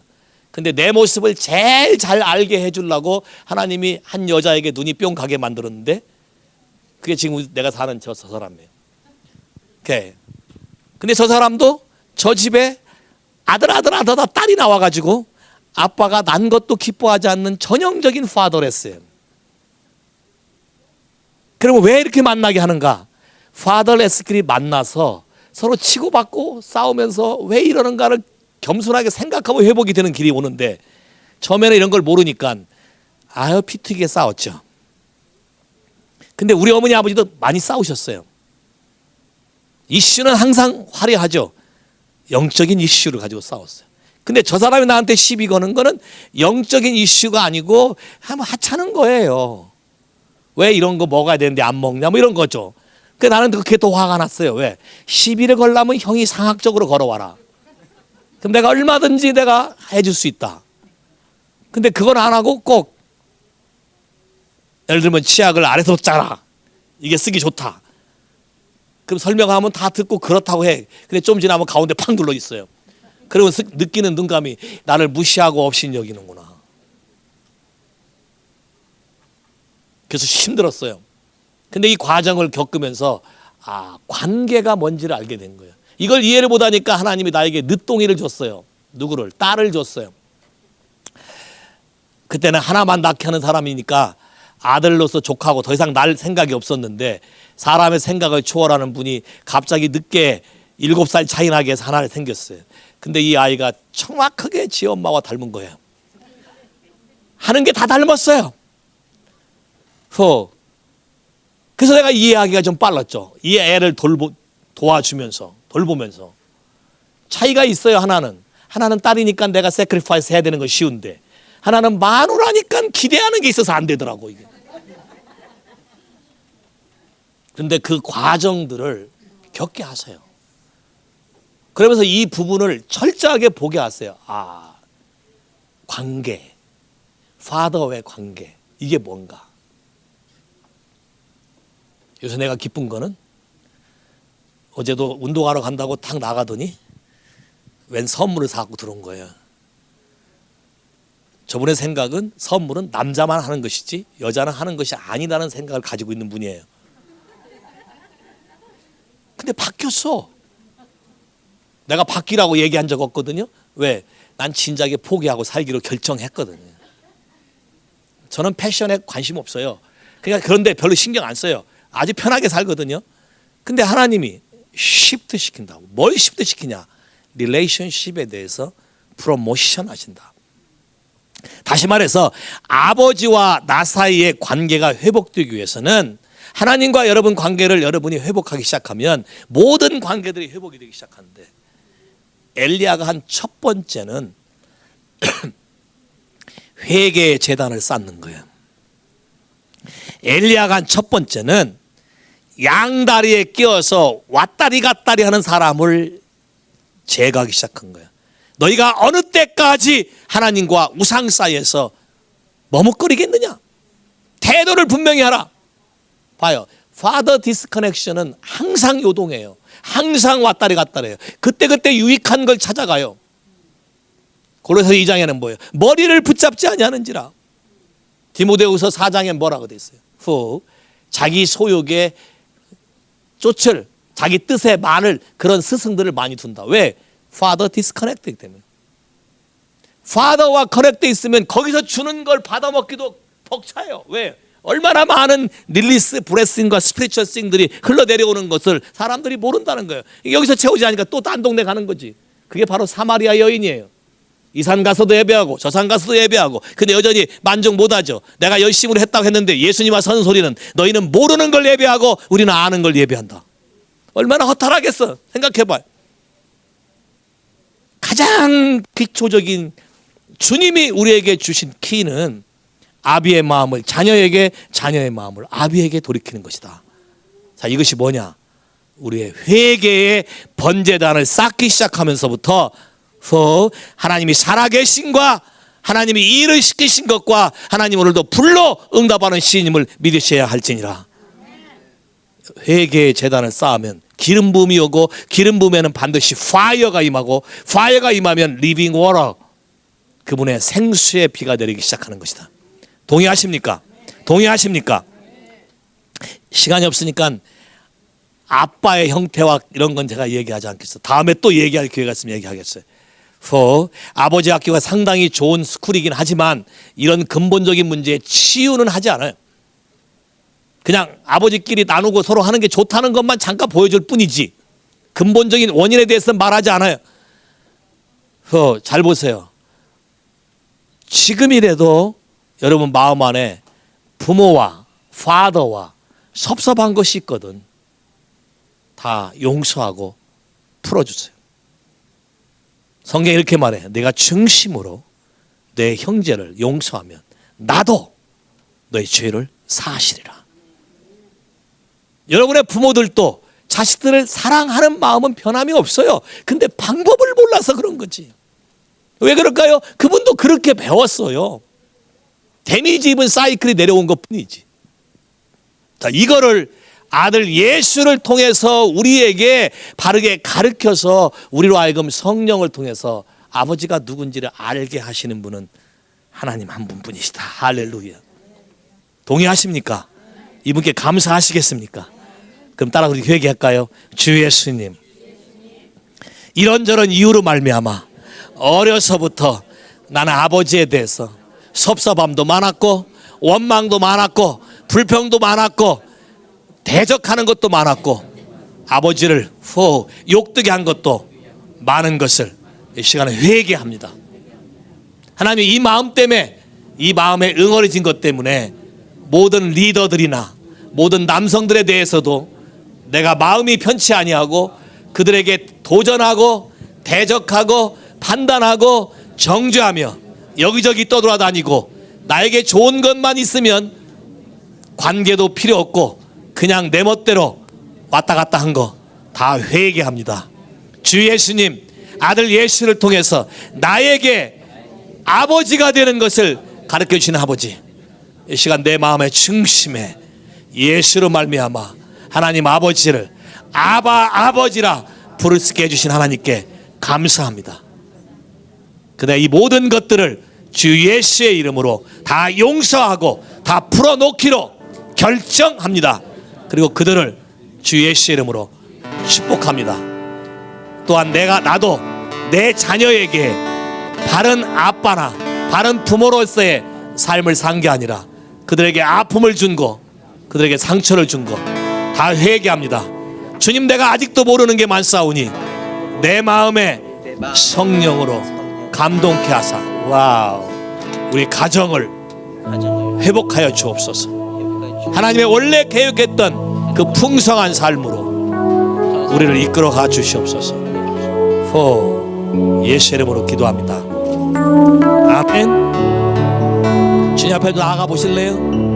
근데 내 모습을 제일 잘 알게 해주려고 하나님이 한 여자에게 눈이 뿅 가게 만들었는데 그게 지금 내가 사는 저 사람이에요. 오케이. 근데 저 사람도 저 집에 아들 딸이 나와가지고 아빠가 난 것도 기뻐하지 않는 전형적인 파더랬어요. 그러면 왜 이렇게 만나게 하는가? 파더레스끼리 만나서 서로 치고받고 싸우면서 왜 이러는가를 겸손하게 생각하고 회복이 되는 길이 오는데 처음에는 이런 걸 모르니까 아유 피튀기게 싸웠죠. 근데 우리 어머니 아버지도 많이 싸우셨어요. 이슈는 항상 화려하죠. 영적인 이슈를 가지고 싸웠어요. 근데 저 사람이 나한테 시비 거는 거는 영적인 이슈가 아니고 한번 하찮은 거예요. 왜 이런 거 먹어야 되는데 안 먹냐 뭐 이런 거죠. 그 나는 그게 더 화가 났어요. 왜? 시비를 걸려면 형이 상학적으로 걸어와라. 그럼 내가 얼마든지 내가 해줄 수 있다. 근데 그건 안 하고 꼭 예를 들면 치약을 아래서 짜라. 이게 쓰기 좋다. 그럼 설명하면 다 듣고 그렇다고 해. 근데 좀 지나면 가운데 팍 눌러 있어요. 그러면 느끼는 눈감이 나를 무시하고 없인 여기는구나. 그래서 힘들었어요. 근데 이 과정을 겪으면서 관계가 뭔지를 알게 된 거예요. 이걸 이해를 못하니까 하나님이 나에게 늦둥이를 줬어요. 누구를? 딸을 줬어요. 그때는 하나만 낳게 하는 사람이니까 아들로서 족하고 더 이상 날 생각이 없었는데 사람의 생각을 초월하는 분이 갑자기 늦게 7살 차이 나게 해서 하나 생겼어요. 근데 이 아이가 정확하게 지 엄마와 닮은 거예요. 하는 게 다 닮았어요. 그래서 내가 이해하기가 좀 빨랐죠. 이 애를 도와주면서 돌보면서 차이가 있어요. 하나는 딸이니까 내가 세크리파이스 해야 되는 건 쉬운데 하나는 마누라니까 기대하는 게 있어서 안 되더라고 이게. 근데 그 과정들을 겪게 하세요. 그러면서 이 부분을 철저하게 보게 하세요. 관계, 파더와의 관계 이게 뭔가. 요새 내가 기쁜 거는 어제도 운동하러 간다고 탁 나가더니 웬 선물을 사고 들어온 거예요. 저분의 생각은 선물은 남자만 하는 것이지 여자는 하는 것이 아니라는 생각을 가지고 있는 분이에요. 근데 바뀌었어. 내가 바뀌라고 얘기한 적 없거든요. 왜? 난 진작에 포기하고 살기로 결정했거든요. 저는 패션에 관심 없어요. 그러니까 그런데 별로 신경 안 써요. 아주 편하게 살거든요. 근데 하나님이 시프트 시킨다고. 뭘 시프트 시키냐? 릴레이션십에 대해서 프로모션 하신다. 다시 말해서 아버지와 나 사이의 관계가 회복되기 위해서는 하나님과 여러분 관계를 여러분이 회복하기 시작하면 모든 관계들이 회복이 되기 시작하는데 엘리야가 한 첫 번째는 회개의 제단을 쌓는 거예요. 엘리야가 한 첫 번째는 양다리에 끼어서 왔다리 갔다리 하는 사람을 제거하기 시작한 거예요. 너희가 어느 때까지 하나님과 우상 사이에서 머뭇거리겠느냐? 태도를 분명히 하라. 봐요. Father disconnection은 항상 요동해요. 항상 왔다리 갔다리해요. 그때그때 유익한 걸 찾아가요. 고린도서 2장에는 뭐예요? 머리를 붙잡지 아니하는지라. 디모데후서 4장에 뭐라고 돼 있어요? 자기 소욕에 쫓을 자기 뜻에 많을 그런 스승들을 많이 둔다. 왜? Father disconnected 때문에. Father와 커넥트 있으면 거기서 주는 걸 받아먹기도 벅차요. 왜? 얼마나 많은 릴리스, 브레싱과 스피리추얼 싱들이 흘러내려오는 것을 사람들이 모른다는 거예요. 여기서 채우지 않으니까 또 딴 동네 가는 거지. 그게 바로 사마리아 여인이에요. 이 산 가서도 예배하고 저 산 가서도 예배하고, 근데 여전히 만족 못하죠. 내가 열심으로 했다고 했는데 예수님 와서 하는 소리는 너희는 모르는 걸 예배하고 우리는 아는 걸 예배한다. 얼마나 허탈하겠어. 생각해봐요. 가장 기초적인 주님이 우리에게 주신 키는 아비의 마음을 자녀에게, 자녀의 마음을 아비에게 돌이키는 것이다. 자, 이것이 뭐냐? 우리의 회개의 번제단을 쌓기 시작하면서부터 하나님이 살아계신과 하나님이 일을 시키신 것과 하나님 오늘도 불러 응답하는 시인임을 믿으셔야 할지니라. 회개의 제단을 쌓으면 기름 부음이 오고, 기름 부음에는 반드시 파이어가 임하고, 파이어가 임하면 리빙 워터, 그분의 생수의 비가 내리기 시작하는 것이다. 동의하십니까? 동의하십니까? 시간이 없으니까 아빠의 형태와 이런 건 제가 얘기하지 않겠어요. 다음에 또 얘기할 기회가 있으면 얘기하겠어요. 아버지 학교가 상당히 좋은 스쿨이긴 하지만 이런 근본적인 문제에 치유는 하지 않아요. 그냥 아버지끼리 나누고 서로 하는 게 좋다는 것만 잠깐 보여줄 뿐이지 근본적인 원인에 대해서는 말하지 않아요. 잘 보세요. 지금이라도 여러분 마음 안에 부모와 파더와 섭섭한 것이 있거든. 다 용서하고 풀어주세요. 성경이 이렇게 말해. 내가 중심으로 내 형제를 용서하면 나도 너의 죄를 사하시리라. 여러분의 부모들도 자식들을 사랑하는 마음은 변함이 없어요. 근데 방법을 몰라서 그런 거지. 왜 그럴까요? 그분도 그렇게 배웠어요. 데미지 입은 사이클이 내려온 것 뿐이지. 자, 이거를 아들 예수를 통해서 우리에게 바르게 가르쳐서 우리로 하여금 성령을 통해서 아버지가 누군지를 알게 하시는 분은 하나님 한 분뿐이시다. 할렐루야. 동의하십니까? 이분께 감사하시겠습니까? 그럼 따라 우리 회개할까요? 주 예수님, 이런저런 이유로 말미암아 어려서부터 나는 아버지에 대해서 섭섭함도 많았고 원망도 많았고 불평도 많았고 대적하는 것도 많았고 아버지를 욕되게 한 것도 많은 것을 이 시간에 회개합니다. 하나님, 이 마음 때문에, 이 마음에 응어리진 것 때문에 모든 리더들이나 모든 남성들에 대해서도 내가 마음이 편치 아니하고 그들에게 도전하고 대적하고 판단하고 정죄하며 여기저기 떠돌아다니고 나에게 좋은 것만 있으면 관계도 필요 없고 그냥 내 멋대로 왔다 갔다 한 거 다 회개합니다. 주 예수님, 아들 예수를 통해서 나에게 아버지가 되는 것을 가르쳐 주시는 아버지, 이 시간 내 마음의 중심에 예수로 말미암아 하나님 아버지를 아버지라 부를 수 있게 해주신 하나님께 감사합니다. 그대 이 모든 것들을 주 예수의 이름으로 다 용서하고 다 풀어놓기로 결정합니다. 그리고 그들을 주 예수의 이름으로 축복합니다. 또한 나도 내 자녀에게 바른 아빠나 바른 부모로서의 삶을 산 게 아니라 그들에게 아픔을 준 거, 그들에게 상처를 준 거 다 회개합니다. 주님, 내가 아직도 모르는 게 많사오니 내 마음에 성령으로 감동케 하사 와우, 우리 가정을 회복하여 주옵소서. 하나님의 원래 계획했던 그 풍성한 삶으로 우리를 이끌어가 주시옵소서. 예수 이름으로 기도합니다. 아멘. 주님 앞에 나아가 보실래요?